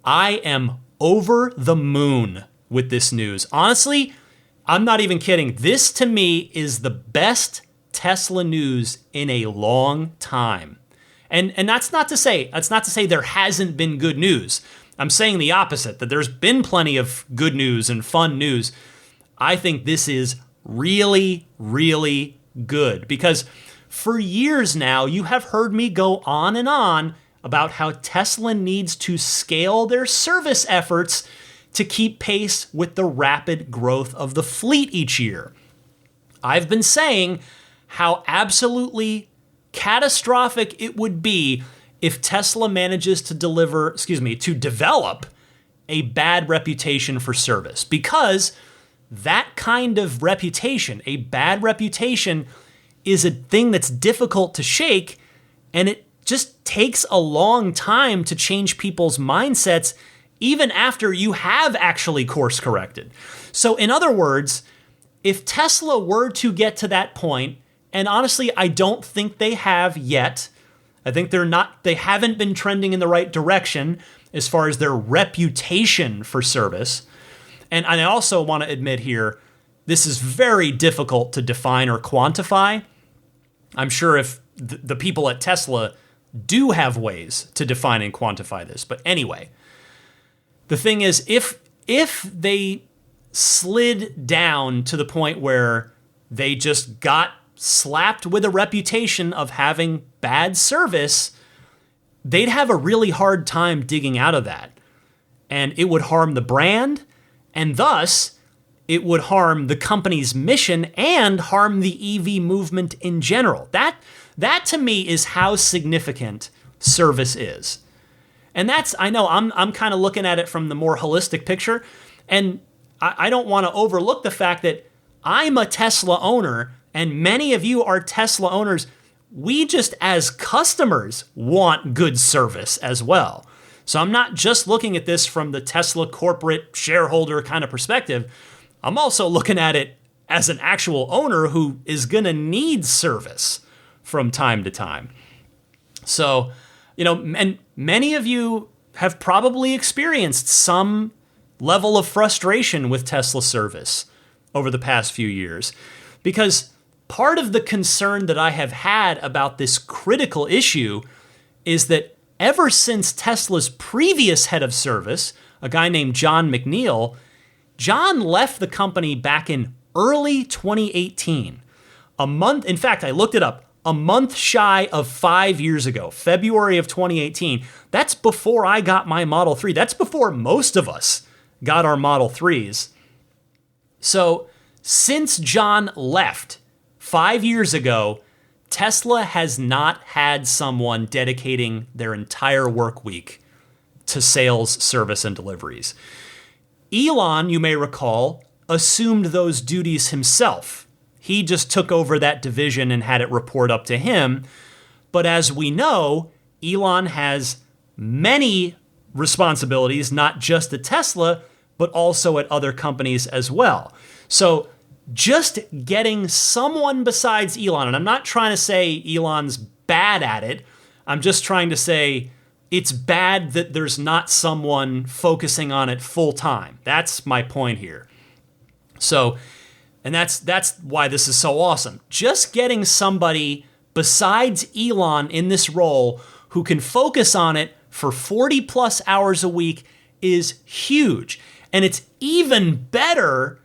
I am over the moon with this news. Honestly, I'm not even kidding. This to me is the best Tesla news in a long time. And that's not to say there hasn't been good news. I'm saying the opposite, that there's been plenty of good news and fun news. I think this is really, really good because for years now, you have heard me go on and on about how Tesla needs to scale their service efforts to keep pace with the rapid growth of the fleet each year. I've been saying how absolutely catastrophic it would be if Tesla manages to develop a bad reputation for service, because that kind of reputation, a bad reputation, is a thing that's difficult to shake, and it just takes a long time to change people's mindsets even after you have actually course corrected. So in other words, if Tesla were to get to that point, and honestly, I don't think they have yet. I think they haven't been trending in the right direction as far as their reputation for service. And I also want to admit here, this is very difficult to define or quantify. I'm sure if the people at Tesla do have ways to define and quantify this. But anyway, the thing is, if they slid down to the point where they just got slapped with a reputation of having bad service, they'd have a really hard time digging out of that. And it would harm the brand, and thus it would harm the company's mission and harm the EV movement in general. That to me is how significant service is. And I know I'm kind of looking at it from the more holistic picture, and I don't want to overlook the fact that I'm a Tesla owner, and many of you are Tesla owners. We just, as customers, want good service as well. So I'm not just looking at this from the Tesla corporate shareholder kind of perspective. I'm also looking at it as an actual owner who is going to need service from time to time. So, and many of you have probably experienced some level of frustration with Tesla service over the past few years, because part of the concern that I have had about this critical issue is that ever since Tesla's previous head of service, a guy named John McNeil, John left the company back in early 2018. In fact, I looked it up, a month shy of 5 years ago, February of 2018. That's before I got my Model 3. That's before most of us got our Model 3s. So since John left 5 years ago, Tesla has not had someone dedicating their entire work week to sales, service, and deliveries. Elon, you may recall, assumed those duties himself. He just took over that division and had it report up to him. But as we know, Elon has many responsibilities, not just at Tesla, but also at other companies as well. So just getting someone besides Elon, and I'm not trying to say Elon's bad at it, I'm just trying to say it's bad that there's not someone focusing on it full time. That's my point here. So, and that's why this is so awesome. Just getting somebody besides Elon in this role who can focus on it for 40 plus hours a week is huge. And it's even better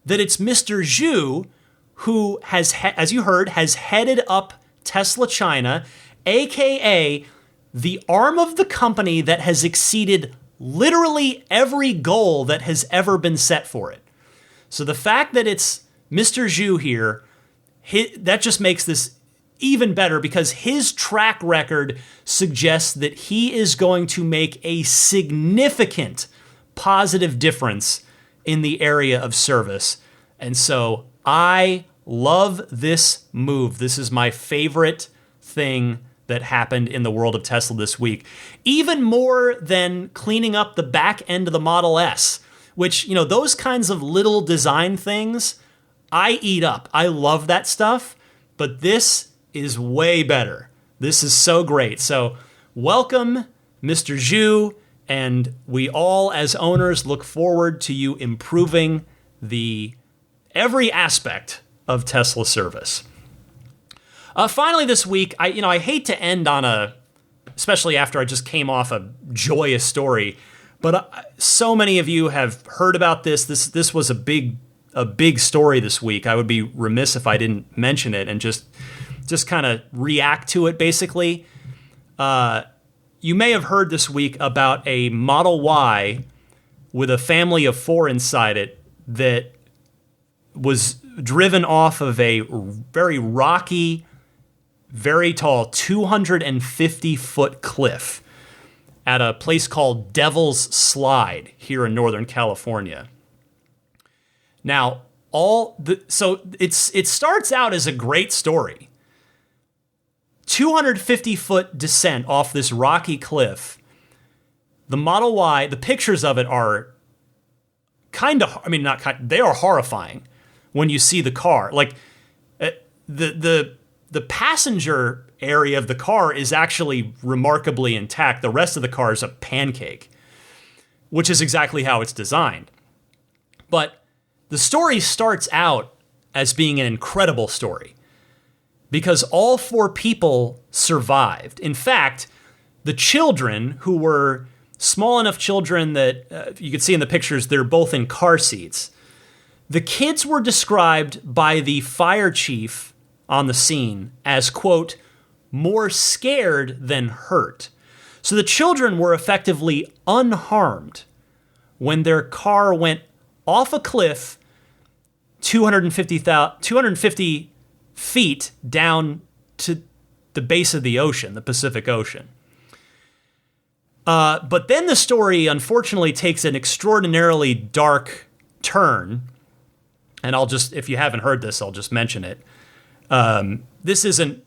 that it's Mr. Zhu, who has, as you heard, has headed up Tesla China, aka the arm of the company that has exceeded literally every goal that has ever been set for it. So the fact that it's Mr. Zhu here, that just makes this even better, because his track record suggests that he is going to make a significant positive difference in the area of service. And so I Love this move. This is my favorite thing that happened in the world of Tesla this week. Even more than cleaning up the back end of the Model S, which, those kinds of little design things, I eat up. I love that stuff, but this is way better. This is so great. So welcome, Mr. Zhu, and we all as owners look forward to you improving every aspect of Tesla service. Finally this week, I hate to end on especially after I just came off a joyous story, but so many of you have heard about this. This was a big story this week. I would be remiss if I didn't mention it and just kind of react to it, basically. You may have heard this week about a Model Y with a family of 4 inside it that was driven off of a very rocky, very tall 250-foot cliff at a place called Devil's Slide here in Northern California. Now, so it starts out as a great story. 250-foot descent off this rocky cliff. The Model Y, the pictures of it are they are horrifying when you see the car. Like, the passenger area of the car is actually remarkably intact. The rest of the car is a pancake, which is exactly how it's designed. But the story starts out as being an incredible story because all 4 people survived. In fact, the children, who were small enough children that you could see in the pictures, they're both in car seats. The kids were described by the fire chief on the scene as, quote, more scared than hurt. So the children were effectively unharmed when their car went off a cliff 250 feet down to the base of the ocean, the Pacific Ocean. But then the story, unfortunately, takes an extraordinarily dark turn. And if you haven't heard this, I'll just mention it. This isn't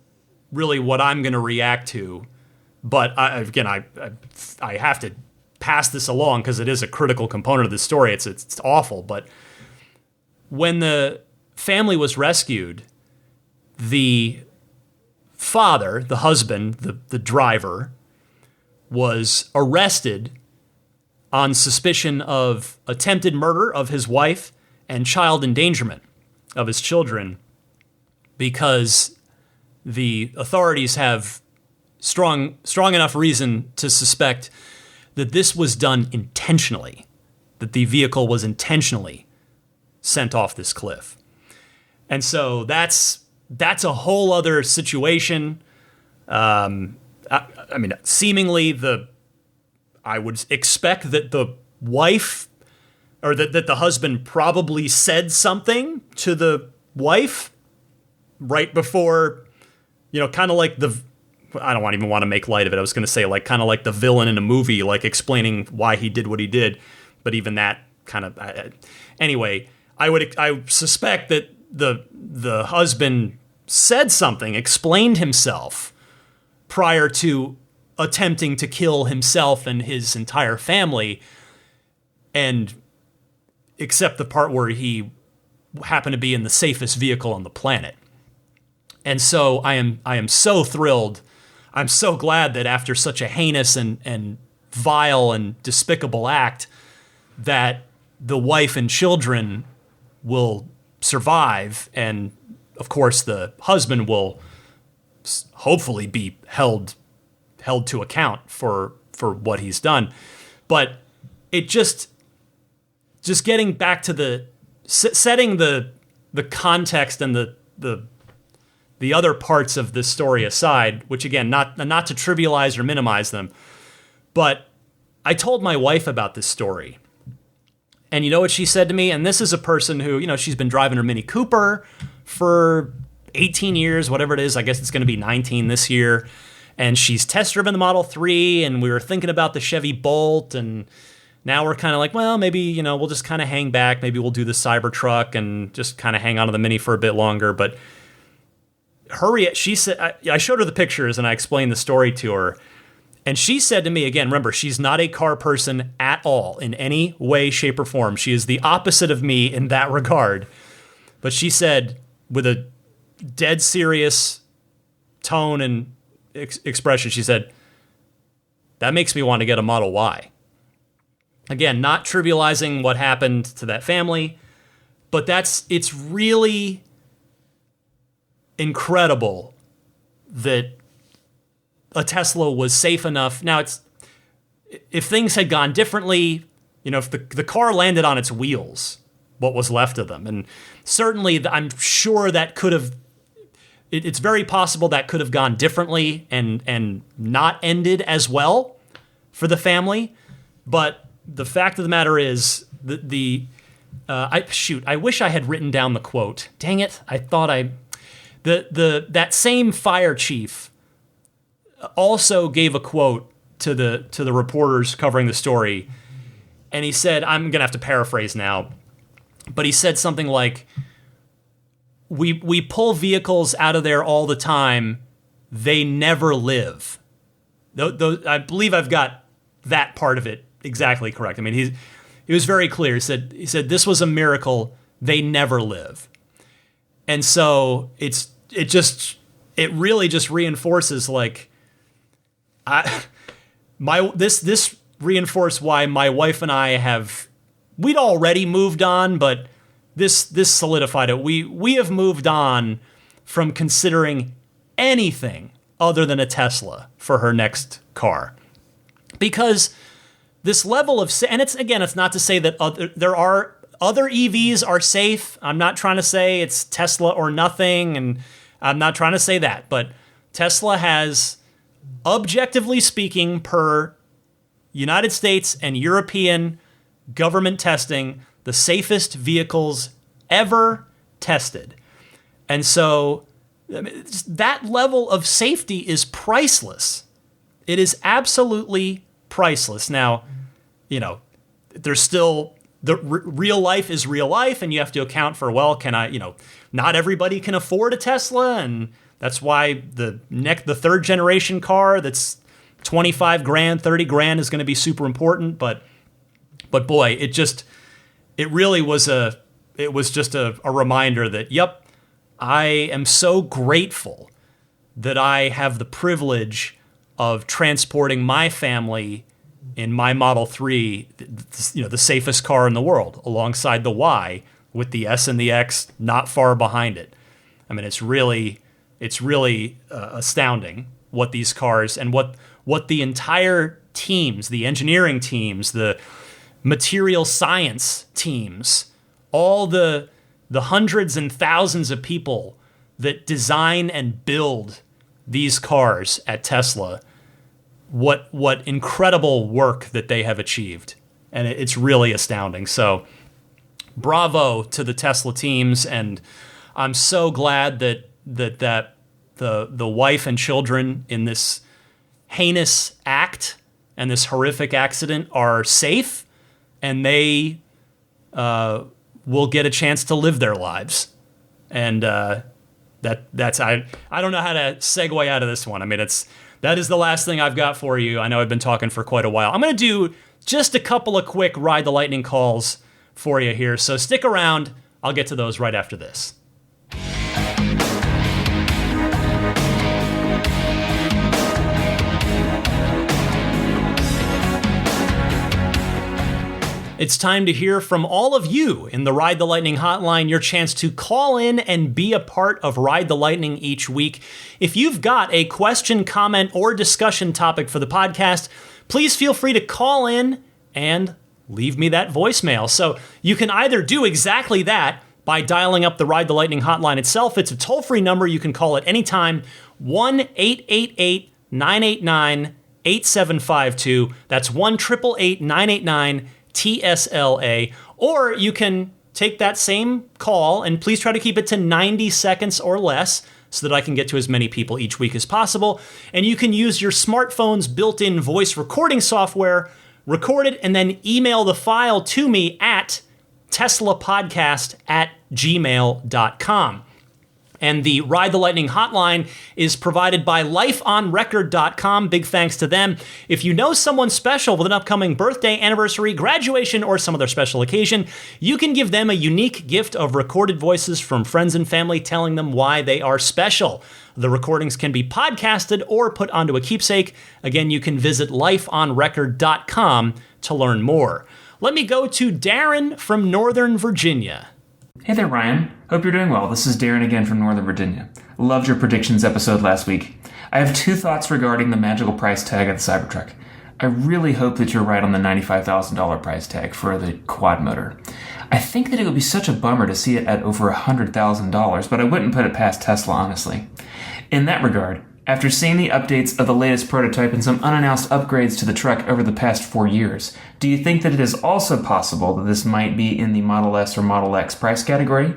really what I'm going to react to, but I have to pass this along because it is a critical component of the story. It's awful, but when the family was rescued, the father, the husband, the driver, was arrested on suspicion of attempted murder of his wife and child endangerment of his children, because the authorities have strong enough reason to suspect that this was done intentionally, that the vehicle was intentionally sent off this cliff. And so that's a whole other situation. Seemingly I would expect that the wife, or that the husband probably said something to the wife right before, kind of like I don't even want to make light of it. I was going to say kind of like the villain in a movie, like explaining why he did what he did. But even that kind of, anyway, I suspect that the husband said something, explained himself prior to attempting to kill himself and his entire family, and except the part where he happened to be in the safest vehicle on the planet. And so I am so thrilled. I'm so glad that after such a heinous and vile and despicable act, that the wife and children will survive, and of course the husband will hopefully be held to account for what he's done. But it just getting back to setting the context and the other parts of this story aside, which again, not to trivialize or minimize them, but I told my wife about this story. And you know what she said to me? And this is a person who, she's been driving her Mini Cooper for 18 years, whatever it is. I guess it's going to be 19 this year. And she's test driven the Model 3, and we were thinking about the Chevy Bolt, and Now we're kind of like, well, maybe, we'll just kind of hang back. Maybe we'll do the Cybertruck and just kind of hang on to the Mini for a bit longer. But she said, I showed her the pictures and I explained the story to her. And she said to me, again, remember, she's not a car person at all in any way, shape, or form. She is the opposite of me in that regard. But she said, with a dead serious tone and expression, she said, that makes me want to get a Model Y. Again, not trivializing what happened to that family, but it's really incredible that a Tesla was safe enough. Now, if things had gone differently, if the car landed on its wheels, what was left of them, and certainly I'm sure that could have, it's very possible that could have gone differently and not ended as well for the family. But the fact of the matter is I wish I had written down the quote. Dang it! I thought that same fire chief also gave a quote to the reporters covering the story, and he said, I'm gonna have to paraphrase now, but he said something like, we pull vehicles out of there all the time, they never live. I believe I've got that part of it exactly correct. I mean, he was very clear. He said this was a miracle, they never live. And so it really just reinforces, like, this reinforced why my wife and I we'd already moved on, but this solidified it. We have moved on from considering anything other than a Tesla for her next car, because this level of, and it's not to say that there are other EVs are safe. I'm not trying to say it's Tesla or nothing, and I'm not trying to say that, but Tesla has, objectively speaking, per United States and European government testing, the safest vehicles ever tested. And so that level of safety is priceless. It is absolutely priceless. Now, there's still, real life is real life, and you have to account for, well, not everybody can afford a Tesla, and that's why the third generation car that's 25 grand, 30 grand is going to be super important. But boy, it really was just a reminder that, yep, I am so grateful that I have the privilege of transporting my family in my Model 3, the safest car in the world, alongside the Y, with the S and the X not far behind it. I mean, it's really astounding what these cars and what the entire teams, the engineering teams, the material science teams, all the hundreds and thousands of people that design and build these cars at Tesla, what incredible work that they have achieved. And it's really astounding. So bravo to the Tesla teams, and I'm so glad that the wife and children in this heinous act and this horrific accident are safe, and they will get a chance to live their lives. And that's I don't know how to segue out of this one. I mean, that is the last thing I've got for you. I know I've been talking for quite a while. I'm going to do just a couple of quick Ride the Lightning calls for you here, so stick around. I'll get to those right after this. It's time to hear from all of you in the Ride the Lightning hotline, your chance to call in and be a part of Ride the Lightning each week. If you've got a question, comment, or discussion topic for the podcast, please feel free to call in and leave me that voicemail. So you can either do exactly that by dialing up the Ride the Lightning hotline itself. It's a toll-free number. You can call at any time, 1-888-989-8752. That's 1-888-989-TSLA. Or you can take that same call, and please try to keep it to 90 seconds or less so that I can get to as many people each week as possible. And you can use your smartphone's built-in voice recording software, record it, and then email the file to me at teslapodcast@gmail.com. And the Ride the Lightning hotline is provided by lifeonrecord.com. Big thanks to them. If you know someone special with an upcoming birthday, anniversary, graduation, or some other special occasion, you can give them a unique gift of recorded voices from friends and family telling them why they are special. The recordings can be podcasted or put onto a keepsake. Again, you can visit lifeonrecord.com to learn more. Let me go to Darren from Northern Virginia. Hey there, Ryan. Hope you're doing well. This is Darren again from Northern Virginia. Loved your predictions episode last week. I have two thoughts regarding the magical price tag of the Cybertruck. I really hope that you're right on the $95,000 price tag for the quad motor. I think that it would be such a bummer to see it at over $100,000, but I wouldn't put it past Tesla, honestly. In that regard, after seeing the updates of the latest prototype and some unannounced upgrades to the truck over the past 4 years, do you think that it is also possible that this might be in the Model S or Model X price category?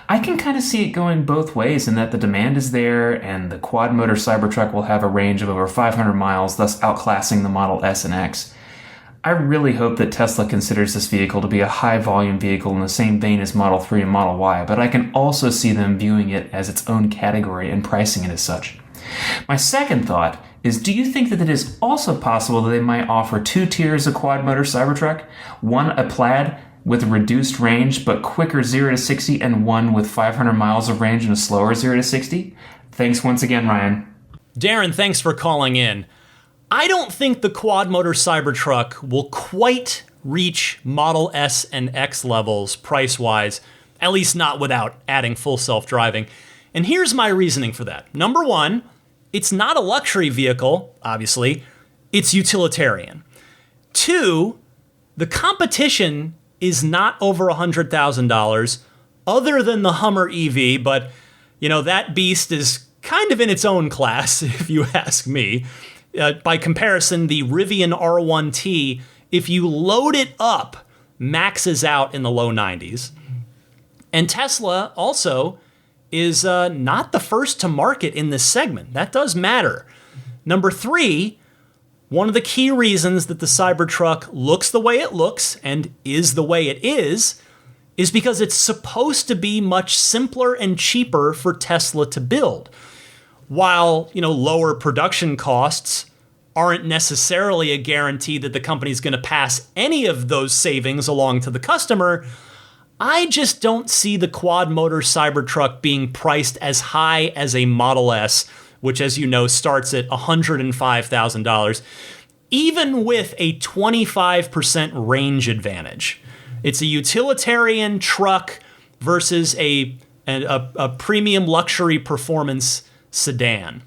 I can kind of see it going both ways in that the demand is there and the quad-motor Cybertruck will have a range of over 500 miles, thus outclassing the Model S and X. I really hope that Tesla considers this vehicle to be a high-volume vehicle in the same vein as Model 3 and Model Y, but I can also see them viewing it as its own category and pricing it as such. My second thought is, do you think that it is also possible that they might offer 2 tiers of quad-motor Cybertruck? One a plaid with a reduced range but quicker 0 to 60, and one with 500 miles of range and a slower 0 to 60? Thanks once again, Ryan. Darren, thanks for calling in. I don't think the quad-motor Cybertruck will quite reach Model S and X levels price-wise, at least not without adding full self-driving. And here's my reasoning for that. Number one, it's not a luxury vehicle, obviously. It's utilitarian. 2, the competition is not over $100,000, other than the Hummer EV, but, that beast is kind of in its own class, if you ask me. By comparison, the Rivian R1T, if you load it up, maxes out in the low 90s. And Tesla also is not the first to market in this segment. That does matter. Number 3, one of the key reasons that the Cybertruck looks the way it looks and is the way it is because it's supposed to be much simpler and cheaper for Tesla to build. While, lower production costs aren't necessarily a guarantee that the company's going to pass any of those savings along to the customer, I just don't see the quad-motor Cybertruck being priced as high as a Model S, which, as you know, starts at $105,000, even with a 25% range advantage. It's a utilitarian truck versus a premium luxury performance sedan.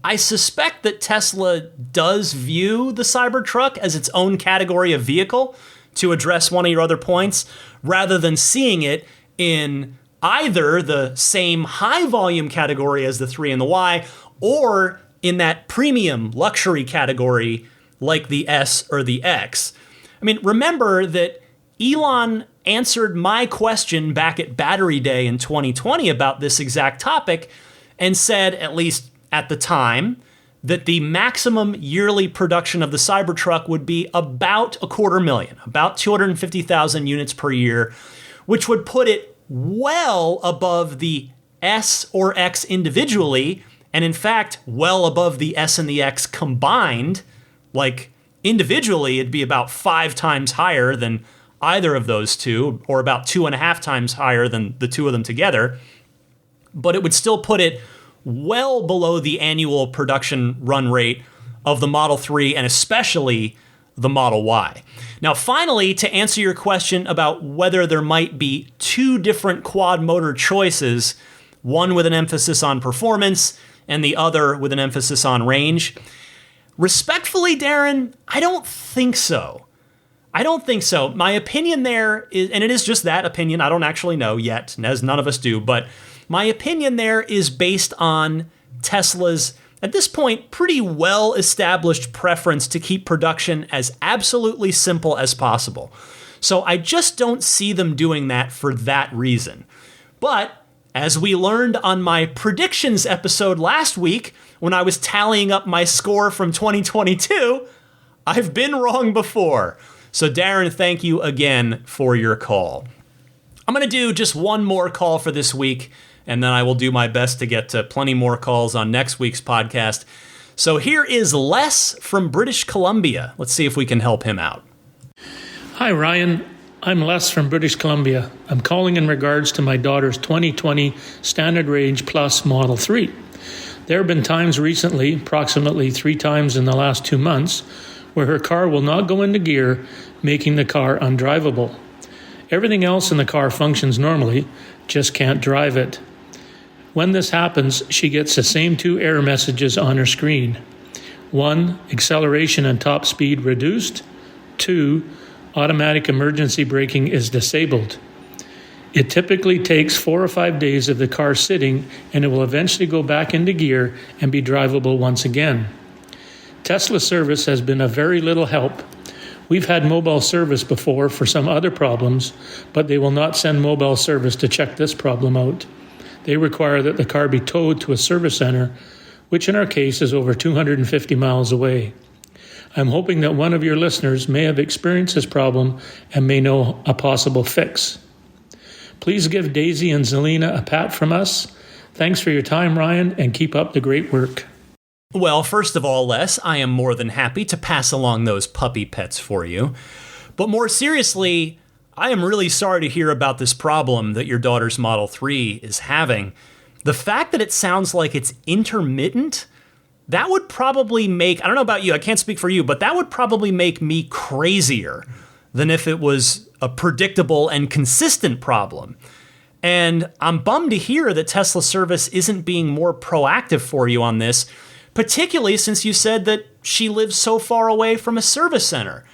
I suspect that Tesla does view the Cybertruck as its own category of vehicle, to address one of your other points, rather than seeing it in either the same high volume category as the 3 and the Y, or in that premium luxury category like the S or the X. I mean, remember that Elon answered my question back at Battery Day in 2020 about this exact topic and said, at least at the time, that the maximum yearly production of the Cybertruck would be about 250,000, about 250,000 units per year, which would put it well above the S or X individually, and in fact, well above the S and the X combined. Like, individually, it'd be about 5 times higher than either of those two, or about 2.5 times higher than the two of them together. But it would still put it well below the annual production run rate of the Model 3 and especially the Model Y. Now, finally, to answer your question about whether there might be 2 different quad motor choices, one with an emphasis on performance and the other with an emphasis on range, respectfully, Darren, I don't think so. My opinion there is, and it is just that opinion, I don't actually know yet, as none of us do, but my opinion there is based on Tesla's, at this point, pretty well-established preference to keep production as absolutely simple as possible. So I just don't see them doing that for that reason. But as we learned on my predictions episode last week, when I was tallying up my score from 2022, I've been wrong before. So Darren, thank you again for your call. I'm going to do just one more call for this week, and then I will do my best to get to plenty more calls on next week's podcast. So here is Les from British Columbia. Let's see if we can help him out. Hi, Ryan. I'm Les from British Columbia. I'm calling in regards to my daughter's 2020 Standard Range Plus Model 3. There have been times recently, approximately 3 times in the last 2 months, where her car will not go into gear, making the car undrivable. Everything else in the car functions normally, just can't drive it. When this happens, she gets the same 2 error messages on her screen. 1, acceleration and top speed reduced. 2, automatic emergency braking is disabled. It typically takes 4 or 5 days of the car sitting, and it will eventually go back into gear and be drivable once again. Tesla service has been of very little help. We've had mobile service before for some other problems, but they will not send mobile service to check this problem out. They require that the car be towed to a service center, which in our case is over 250 miles away. I'm hoping that one of your listeners may have experienced this problem and may know a possible fix. Please give Daisy and Zelina a pat from us. Thanks for your time, Ryan, and keep up the great work. Well, first of all, Les, I am more than happy to pass along those puppy pets for you. But more seriously, I am really sorry to hear about this problem that your daughter's Model 3 is having. The fact that it sounds like it's intermittent, that would probably make, I don't know about you, I can't speak for you, but that would probably make me crazier than if it was a predictable and consistent problem. And I'm bummed to hear that Tesla service isn't being more proactive for you on this, particularly since you said that she lives so far away from a service center.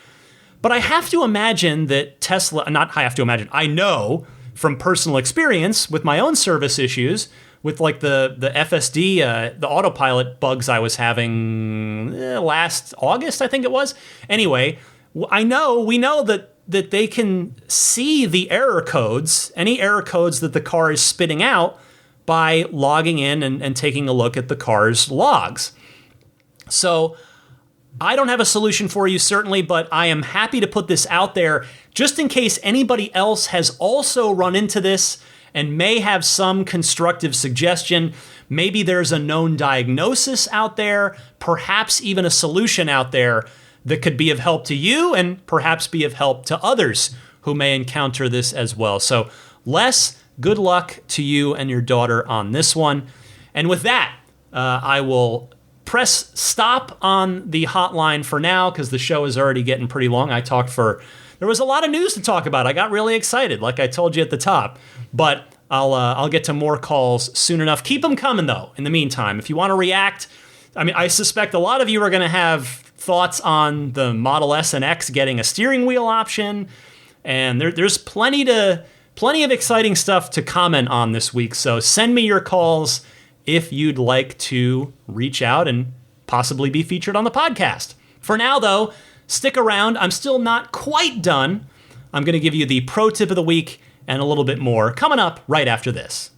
But I have to imagine that Tesla, not I have to imagine, I know from personal experience with my own service issues, with like the FSD, the autopilot bugs I was having last August, I think it was. Anyway, we know that they can see the error codes, any error codes that the car is spitting out by logging in and taking a look at the car's logs. So I don't have a solution for you, certainly, but I am happy to put this out there just in case anybody else has also run into this and may have some constructive suggestion. Maybe there's a known diagnosis out there, perhaps even a solution out there that could be of help to you and perhaps be of help to others who may encounter this as well. So, Les, good luck to you and your daughter on this one. And with that, I will press stop on the hotline for now because the show is already getting pretty long. There was a lot of news to talk about. I got really excited, like I told you at the top. But I'll get to more calls soon enough. Keep them coming, though, in the meantime. If you want to react, I suspect a lot of you are going to have thoughts on the Model S and X getting a steering wheel option. And there's plenty of exciting stuff to comment on this week. So send me your calls if you'd like to reach out and possibly be featured on the podcast. For now, though, stick around. I'm still not quite done. I'm going to give you the pro tip of the week and a little bit more coming up right after this.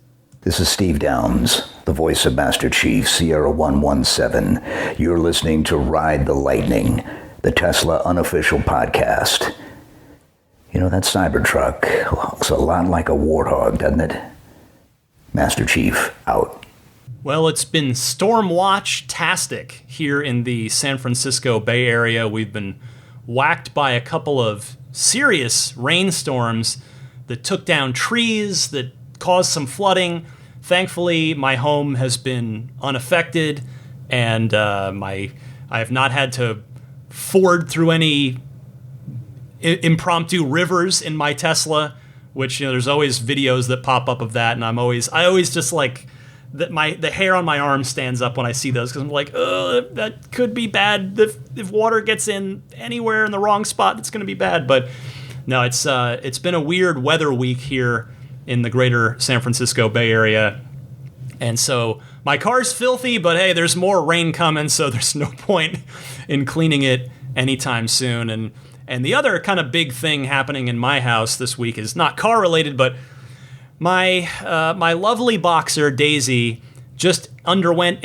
This is Steve Downs, the voice of Master Chief, Sierra 117. You're listening to Ride the Lightning, the Tesla unofficial podcast. You know, that Cybertruck looks a lot like a warthog, doesn't it? Master Chief, out. Well, it's been Stormwatch-tastic here in the San Francisco Bay Area. We've been whacked by a couple of serious rainstorms that took down trees, that caused some flooding. Thankfully, my home has been unaffected, and I have not had to ford through any impromptu rivers in my Tesla, which, there's always videos that pop up of that, and I always just like that the hair on my arm stands up when I see those, because I'm like, that could be bad. If water gets in anywhere in the wrong spot, it's going to be bad. But no, it's been a weird weather week here in the greater San Francisco Bay Area. And so my car's filthy, but hey, there's more rain coming, so there's no point in cleaning it anytime soon. And the other kind of big thing happening in my house this week is not car related, but my lovely boxer Daisy just underwent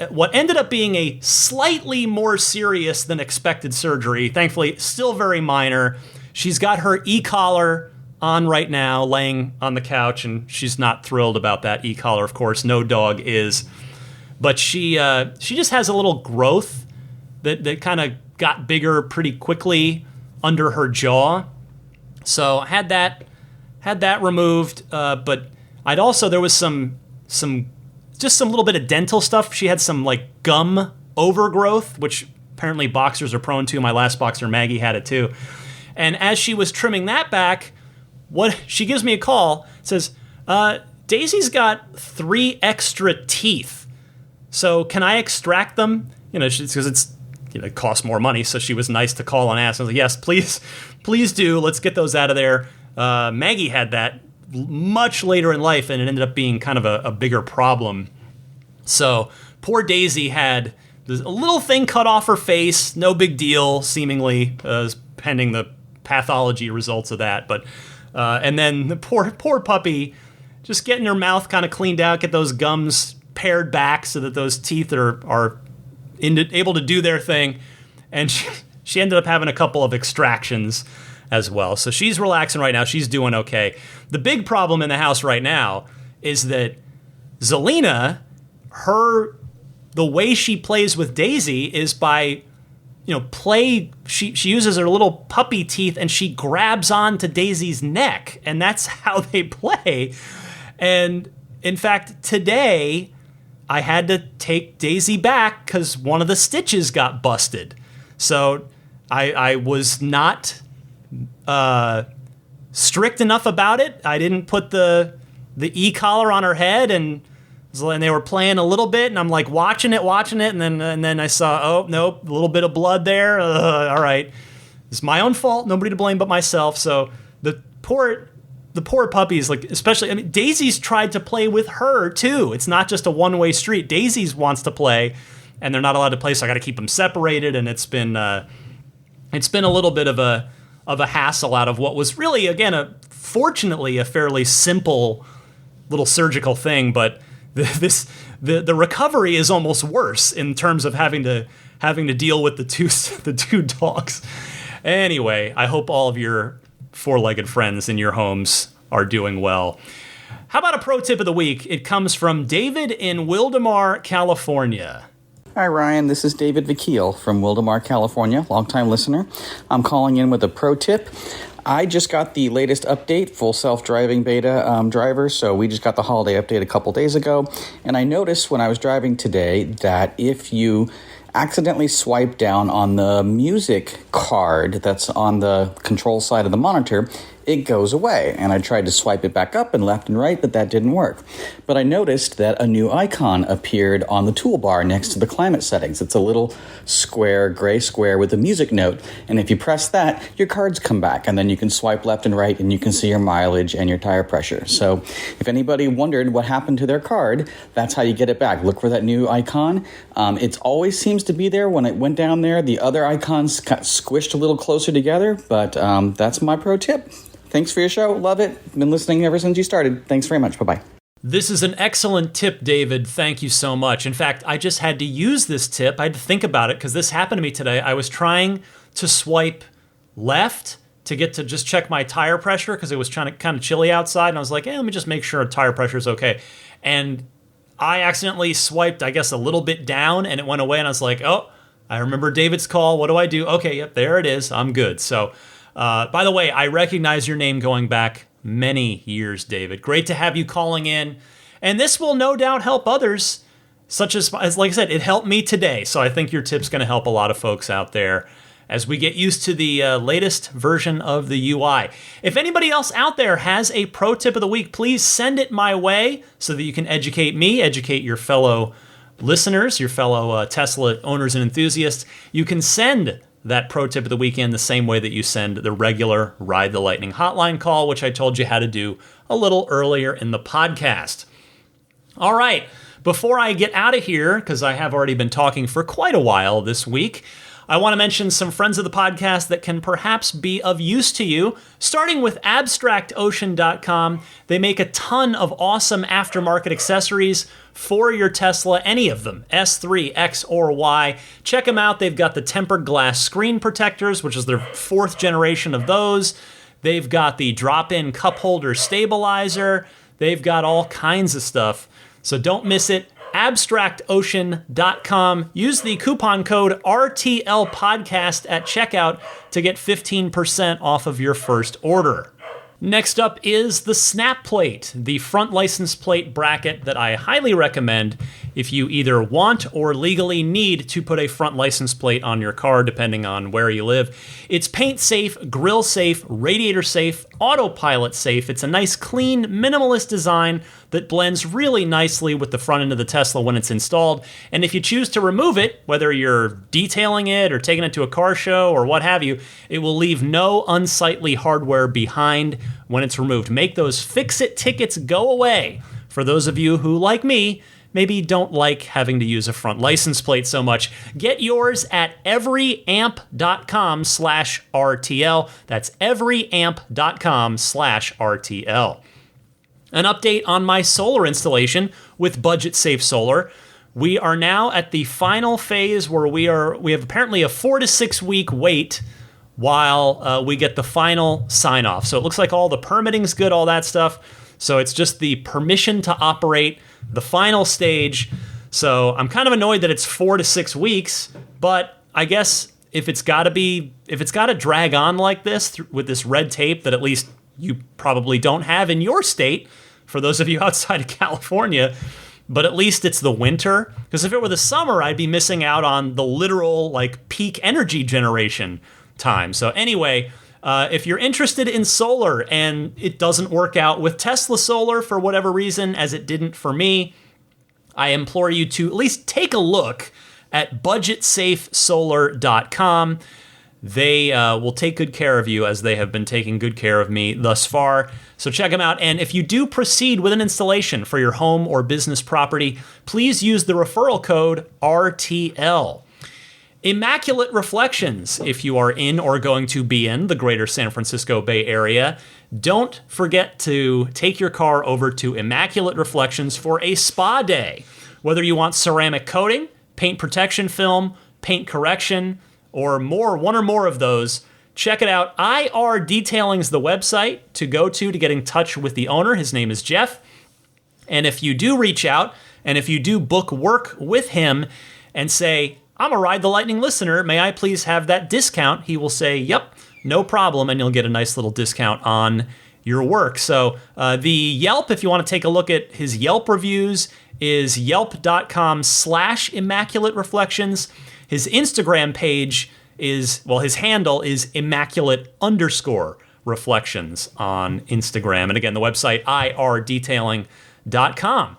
what ended up being a slightly more serious than expected surgery. Thankfully, still very minor. She's got her e-collar on right now, laying on the couch, and she's not thrilled about that e-collar, of course. No dog is. But she just has a little growth that kind of got bigger pretty quickly under her jaw. So I had that removed, but there was some little bit of dental stuff. She had some like gum overgrowth, which apparently boxers are prone to. My last boxer, Maggie, had it too. And as she was trimming that back, she gives me a call, says, Daisy's got 3 extra teeth. So can I extract them? Because it costs more money. So she was nice to call and ask. I was like, yes, please do. Let's get those out of there. Maggie had that much later in life, and it ended up being kind of a bigger problem. So poor Daisy had a little thing cut off her face. No big deal, seemingly, pending the pathology results of that. But and then the poor puppy, just getting her mouth kind of cleaned out, get those gums pared back so that those teeth are able to do their thing. And she ended up having a couple of extractions as well. So she's relaxing right now. She's doing okay. The big problem in the house right now is that Zelina, the way she plays with Daisy is by, she uses her little puppy teeth and she grabs onto Daisy's neck, and that's how they play. And in fact, today I had to take Daisy back because one of the stitches got busted. So I was not strict enough about it. I didn't put the e-collar on her head, and they were playing a little bit, and I'm like watching it, and then I saw, oh nope, a little bit of blood there. All right, it's my own fault. Nobody to blame but myself. So the poor puppies, like especially, Daisy's tried to play with her too. It's not just a one-way street. Daisy's wants to play, and they're not allowed to play, so I got to keep them separated, and it's been a little bit of a hassle out of what was really, again, fortunately a fairly simple little surgical thing, but the recovery is almost worse in terms of having to deal with the two dogs. Anyway, I hope all of your four-legged friends in your homes are doing well. How about a pro tip of the week? It comes from David in Wildemar, California. Hi, Ryan. This is David Vakil from Wildemar, California, longtime listener. I'm calling in with a pro tip. I just got the latest update, full self-driving beta driver, so we just got the holiday update a couple days ago, and I noticed when I was driving today that if you accidentally swipe down on the music card that's on the control side of the monitor, it goes away. And I tried to swipe it back up and left and right, but that didn't work. But I noticed that a new icon appeared on the toolbar next to the climate settings. It's a little square, gray square with a music note. And if you press that, your cards come back. And then you can swipe left and right and you can see your mileage and your tire pressure. So if anybody wondered what happened to their card, that's how you get it back. Look for that new icon. It always seems to be there. When it went down there, the other icons got squished a little closer together. But that's my pro tip. Thanks for your show. Love it. Been listening ever since you started. Thanks very much. Bye-bye. This is an excellent tip, David. Thank you so much. In fact, I just had to use this tip. I had to think about it because this happened to me today. I was trying to swipe left to get to just check my tire pressure because it was kind of chilly outside. And I was like, let me just make sure tire pressure is okay. And I accidentally swiped, I guess, a little bit down and it went away. And I was like, oh, I remember David's call. What do I do? Okay, yep, there it is. I'm good. So, by the way, I recognize your name going back many years, David. Great to have you calling in. And this will no doubt help others, such as like I said, it helped me today. So I think your tip's going to help a lot of folks out there as we get used to the latest version of the UI. If anybody else out there has a pro tip of the week, please send it my way so that you can educate me, educate your fellow listeners, your fellow Tesla owners and enthusiasts. You can send that pro tip of the weekend the same way that you send the regular Ride the Lightning hotline call, which I told you how to do a little earlier in the podcast. All right, before I get out of here, because I have already been talking for quite a while this week, I want to mention some friends of the podcast that can perhaps be of use to you, starting with abstractocean.com. They make a ton of awesome aftermarket accessories for your Tesla, any of them, S3, X, or Y. Check them out. They've got the tempered glass screen protectors, which is their 4th generation of those. They've got the drop-in cup holder stabilizer. They've got all kinds of stuff. So don't miss it. abstractocean.com. Use the coupon code RTLPodcast at checkout to get 15% off of your first order. Next up is the snap plate, the front license plate bracket that I highly recommend if you either want or legally need to put a front license plate on your car, depending on where you live. It's paint safe, grill safe, radiator safe, autopilot safe. It's a nice, clean, minimalist design that blends really nicely with the front end of the Tesla when it's installed. And if you choose to remove it, whether you're detailing it or taking it to a car show or what have you, it will leave no unsightly hardware behind when it's removed. Make those fix-it tickets go away for those of you who, like me, maybe don't like having to use a front license plate so much. Get yours at everyamp.com/RTL. That's everyamp.com/RTL. An update on my solar installation with Budget Safe Solar. We are now at the final phase where we have apparently a 4 to 6 week wait while we get the final sign off. So it looks like all the permitting's good, all that stuff. So it's just the permission to operate, the final stage. So I'm kind of annoyed that it's 4 to 6 weeks, but I guess if it's got to drag on like this with this red tape that at least you probably don't have in your state, for those of you outside of California, but at least it's the winter. Because if it were the summer, I'd be missing out on the literal peak energy generation time. So anyway, if you're interested in solar and it doesn't work out with Tesla Solar for whatever reason, as it didn't for me, I implore you to at least take a look at budgetsafesolar.com. They will take good care of you, as they have been taking good care of me thus far. So check them out. And if you do proceed with an installation for your home or business property, please use the referral code RTL. Immaculate Reflections, if you are in or going to be in the greater San Francisco Bay Area, don't forget to take your car over to Immaculate Reflections for a spa day. Whether you want ceramic coating, paint protection film, paint correction, or one or more of those, check it out. IR Detailing's the website to go to get in touch with the owner. His name is Jeff. And if you do reach out, and if you do book work with him and say, I'm a Ride the Lightning listener, may I please have that discount? He will say, yep, no problem, and you'll get a nice little discount on your work. So the Yelp, if you want to take a look at his Yelp reviews, is yelp.com/Immaculate Reflections. His Instagram page his handle is Immaculate_Reflections on Instagram. And again, the website, irdetailing.com.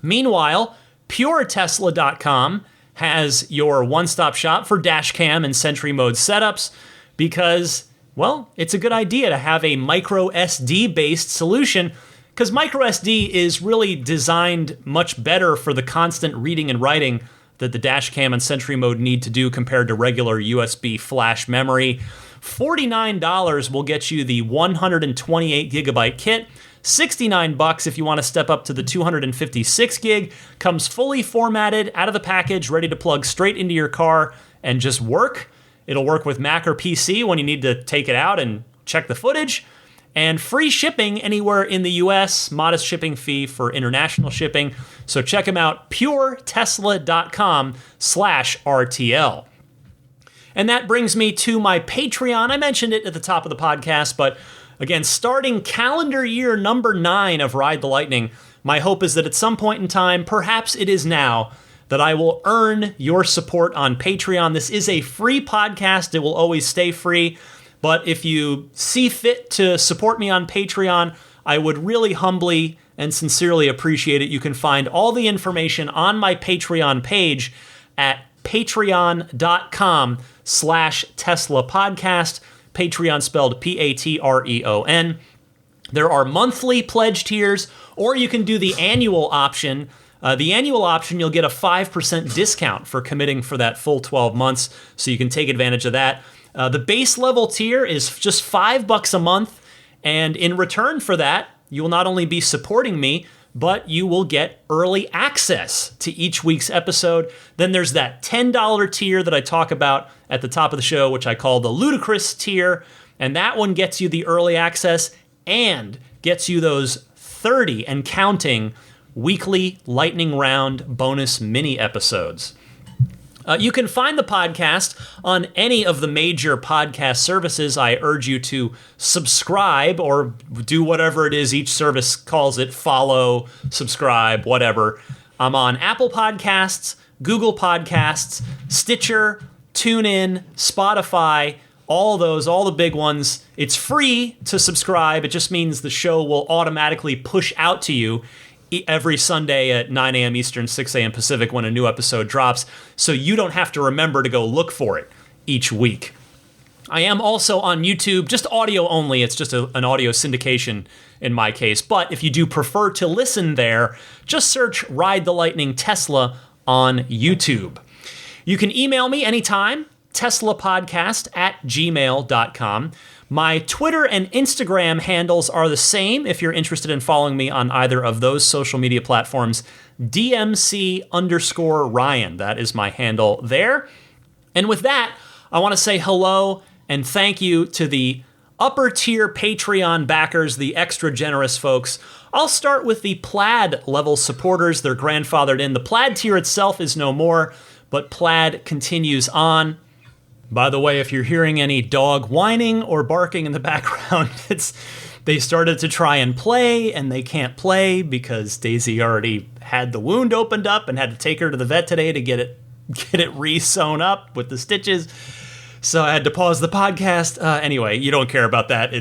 Meanwhile, puretesla.com has your one-stop shop for dash cam and Sentry mode setups because, well, it's a good idea to have a micro SD-based solution because micro SD is really designed much better for the constant reading and writing that the dash cam and Sentry mode need to do compared to regular USB flash memory. $49 will get you the 128 gigabyte kit. $69 if you want to step up to the 256 gig. Comes fully formatted, out of the package, ready to plug straight into your car and just work. It'll work with Mac or PC when you need to take it out and check the footage. And free shipping anywhere in the US, modest shipping fee for international shipping. So check them out, puretesla.com/RTL. And that brings me to my Patreon. I mentioned it at the top of the podcast, but again, starting calendar year number 9 of Ride the Lightning, my hope is that at some point in time, perhaps it is now, that I will earn your support on Patreon. This is a free podcast. It will always stay free. But if you see fit to support me on Patreon, I would really humbly and sincerely appreciate it. You can find all the information on my Patreon page at patreon.com/Tesla podcast. Patreon spelled Patreon. There are monthly pledge tiers, or you can do the annual option The annual option, you'll get a 5% discount for committing for that full 12 months, so you can take advantage of that. The base level tier is just $5 a month, and in return for that, you will not only be supporting me, but you will get early access to each week's episode. Then there's that $10 tier that I talk about at the top of the show, which I call the ludicrous tier, and that one gets you the early access and gets you those 30 and counting weekly lightning round bonus mini episodes. You can find the podcast on any of the major podcast services. I urge you to subscribe or do whatever it is each service calls it, follow, subscribe, whatever. I'm on Apple Podcasts, Google Podcasts, Stitcher, TuneIn, Spotify, all the big ones. It's free to subscribe. It just means the show will automatically push out to you every Sunday at 9 a.m. Eastern, 6 a.m. Pacific when a new episode drops, so you don't have to remember to go look for it each week. I am also on YouTube, just audio only. It's just an audio syndication in my case, but if you do prefer to listen there, just search Ride the Lightning Tesla on YouTube. You can email me anytime, teslapodcast@gmail.com. My Twitter and Instagram handles are the same if you're interested in following me on either of those social media platforms. DMC_Ryan. That is my handle there. And with that, I want to say hello and thank you to the upper tier Patreon backers, the extra generous folks. I'll start with the Plaid level supporters. They're grandfathered in. The Plaid tier itself is no more, but Plaid continues on. By the way, if you're hearing any dog whining or barking in the background, they started to try and play, and they can't play because Daisy already had the wound opened up and had to take her to the vet today to get it re-sewn up with the stitches. So I had to pause the podcast. Anyway, you don't care about that.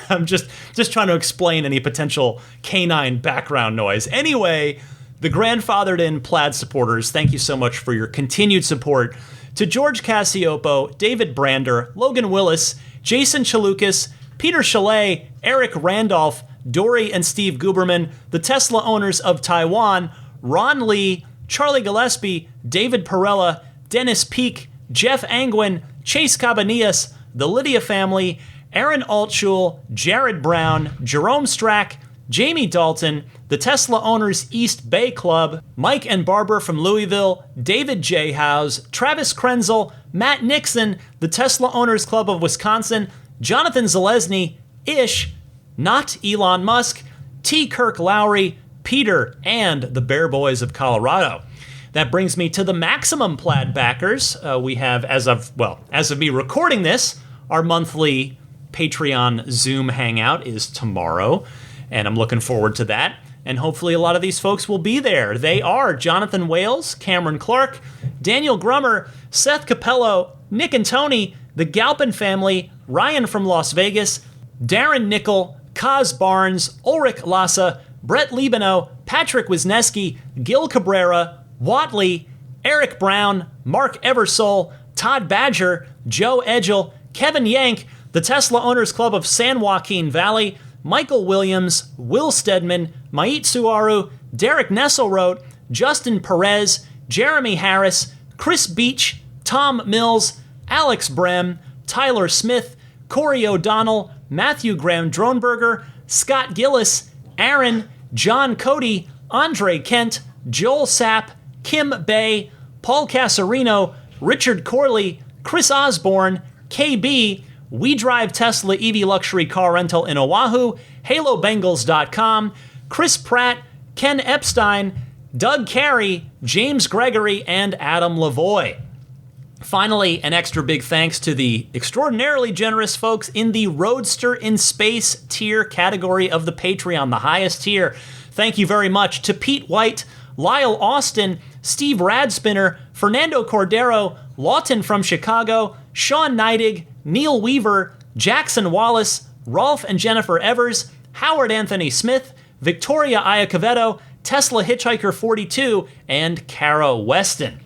I'm just trying to explain any potential canine background noise. Anyway, the grandfathered in Plaid supporters, thank you so much for your continued support. To George Cassiopo, David Brander, Logan Willis, Jason Chalukas, Peter Chalet, Eric Randolph, Dory and Steve Guberman, the Tesla owners of Taiwan, Ron Lee, Charlie Gillespie, David Perella, Dennis Peak, Jeff Angwin, Chase Cabanillas, the Lydia family, Aaron Altschul, Jared Brown, Jerome Strack, Jamie Dalton, the Tesla Owners East Bay Club, Mike and Barbara from Louisville, David J. Howes, Travis Krenzel, Matt Nixon, the Tesla Owners Club of Wisconsin, Jonathan Zalesny, Ish, not Elon Musk, T. Kirk Lowry, Peter, and the Bear Boys of Colorado. That brings me to the maximum Plaid backers. We have, as of me recording this, our monthly Patreon Zoom hangout is tomorrow, and I'm looking forward to that. And hopefully a lot of these folks will be there. They are Jonathan Wales, Cameron Clark, Daniel Grummer, Seth Capello, Nick and Tony, the Galpin family, Ryan from Las Vegas, Darren Nickel, Kaz Barnes, Ulrich Lassa, Brett Libano, Patrick Wisniewski, Gil Cabrera, Watley, Eric Brown, Mark Eversole, Todd Badger, Joe Edgel, Kevin Yank, the Tesla Owners Club of San Joaquin Valley, Michael Williams, Will Stedman, Mait Suaru, Derek Nesselrote, Justin Perez, Jeremy Harris, Chris Beach, Tom Mills, Alex Brem, Tyler Smith, Corey O'Donnell, Matthew Graham Dronberger, Scott Gillis, Aaron, John Cody, Andre Kent, Joel Sapp, Kim Bay, Paul Casarino, Richard Corley, Chris Osborne, KB, We Drive Tesla EV Luxury Car Rental in Oahu, HaloBengals.com, Chris Pratt, Ken Epstein, Doug Carey, James Gregory, and Adam Lavoie. Finally, an extra big thanks to the extraordinarily generous folks in the Roadster in Space tier category of the Patreon, the highest tier. Thank you very much to Pete White, Lyle Austin, Steve Radspinner, Fernando Cordero, Lawton from Chicago, Sean Neidig, Neil Weaver, Jackson Wallace, Rolf and Jennifer Evers, Howard Anthony Smith, Victoria Iacovetto, Tesla Hitchhiker 42, and Kara Weston.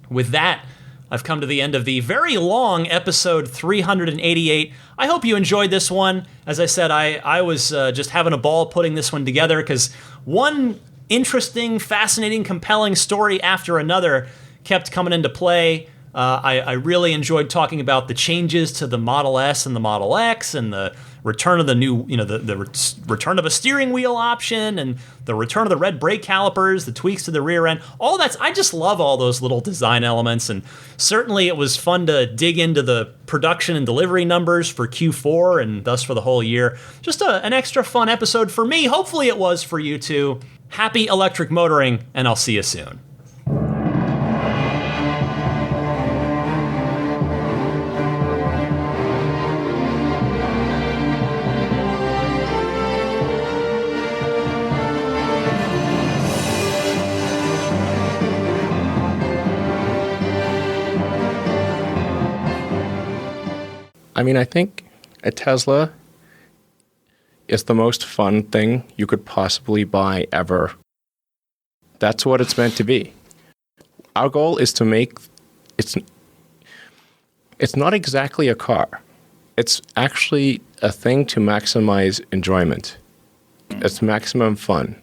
With that, I've come to the end of the very long episode 388. I hope you enjoyed this one. As I said, I was just having a ball putting this one together because one interesting, fascinating, compelling story after another kept coming into play. I really enjoyed talking about the changes to the Model S and the Model X, and the return of the new, the return of a steering wheel option, and the return of the red brake calipers, the tweaks to the rear end. All that's, I just love all those little design elements, and certainly it was fun to dig into the production and delivery numbers for Q4 and thus for the whole year. Just an extra fun episode for me. Hopefully it was for you too. Happy electric motoring, and I'll see you soon. I mean, I think a Tesla is the most fun thing you could possibly buy ever. That's what it's meant to be. Our goal is to make it's not exactly a car. It's actually a thing to maximize enjoyment. It's maximum fun.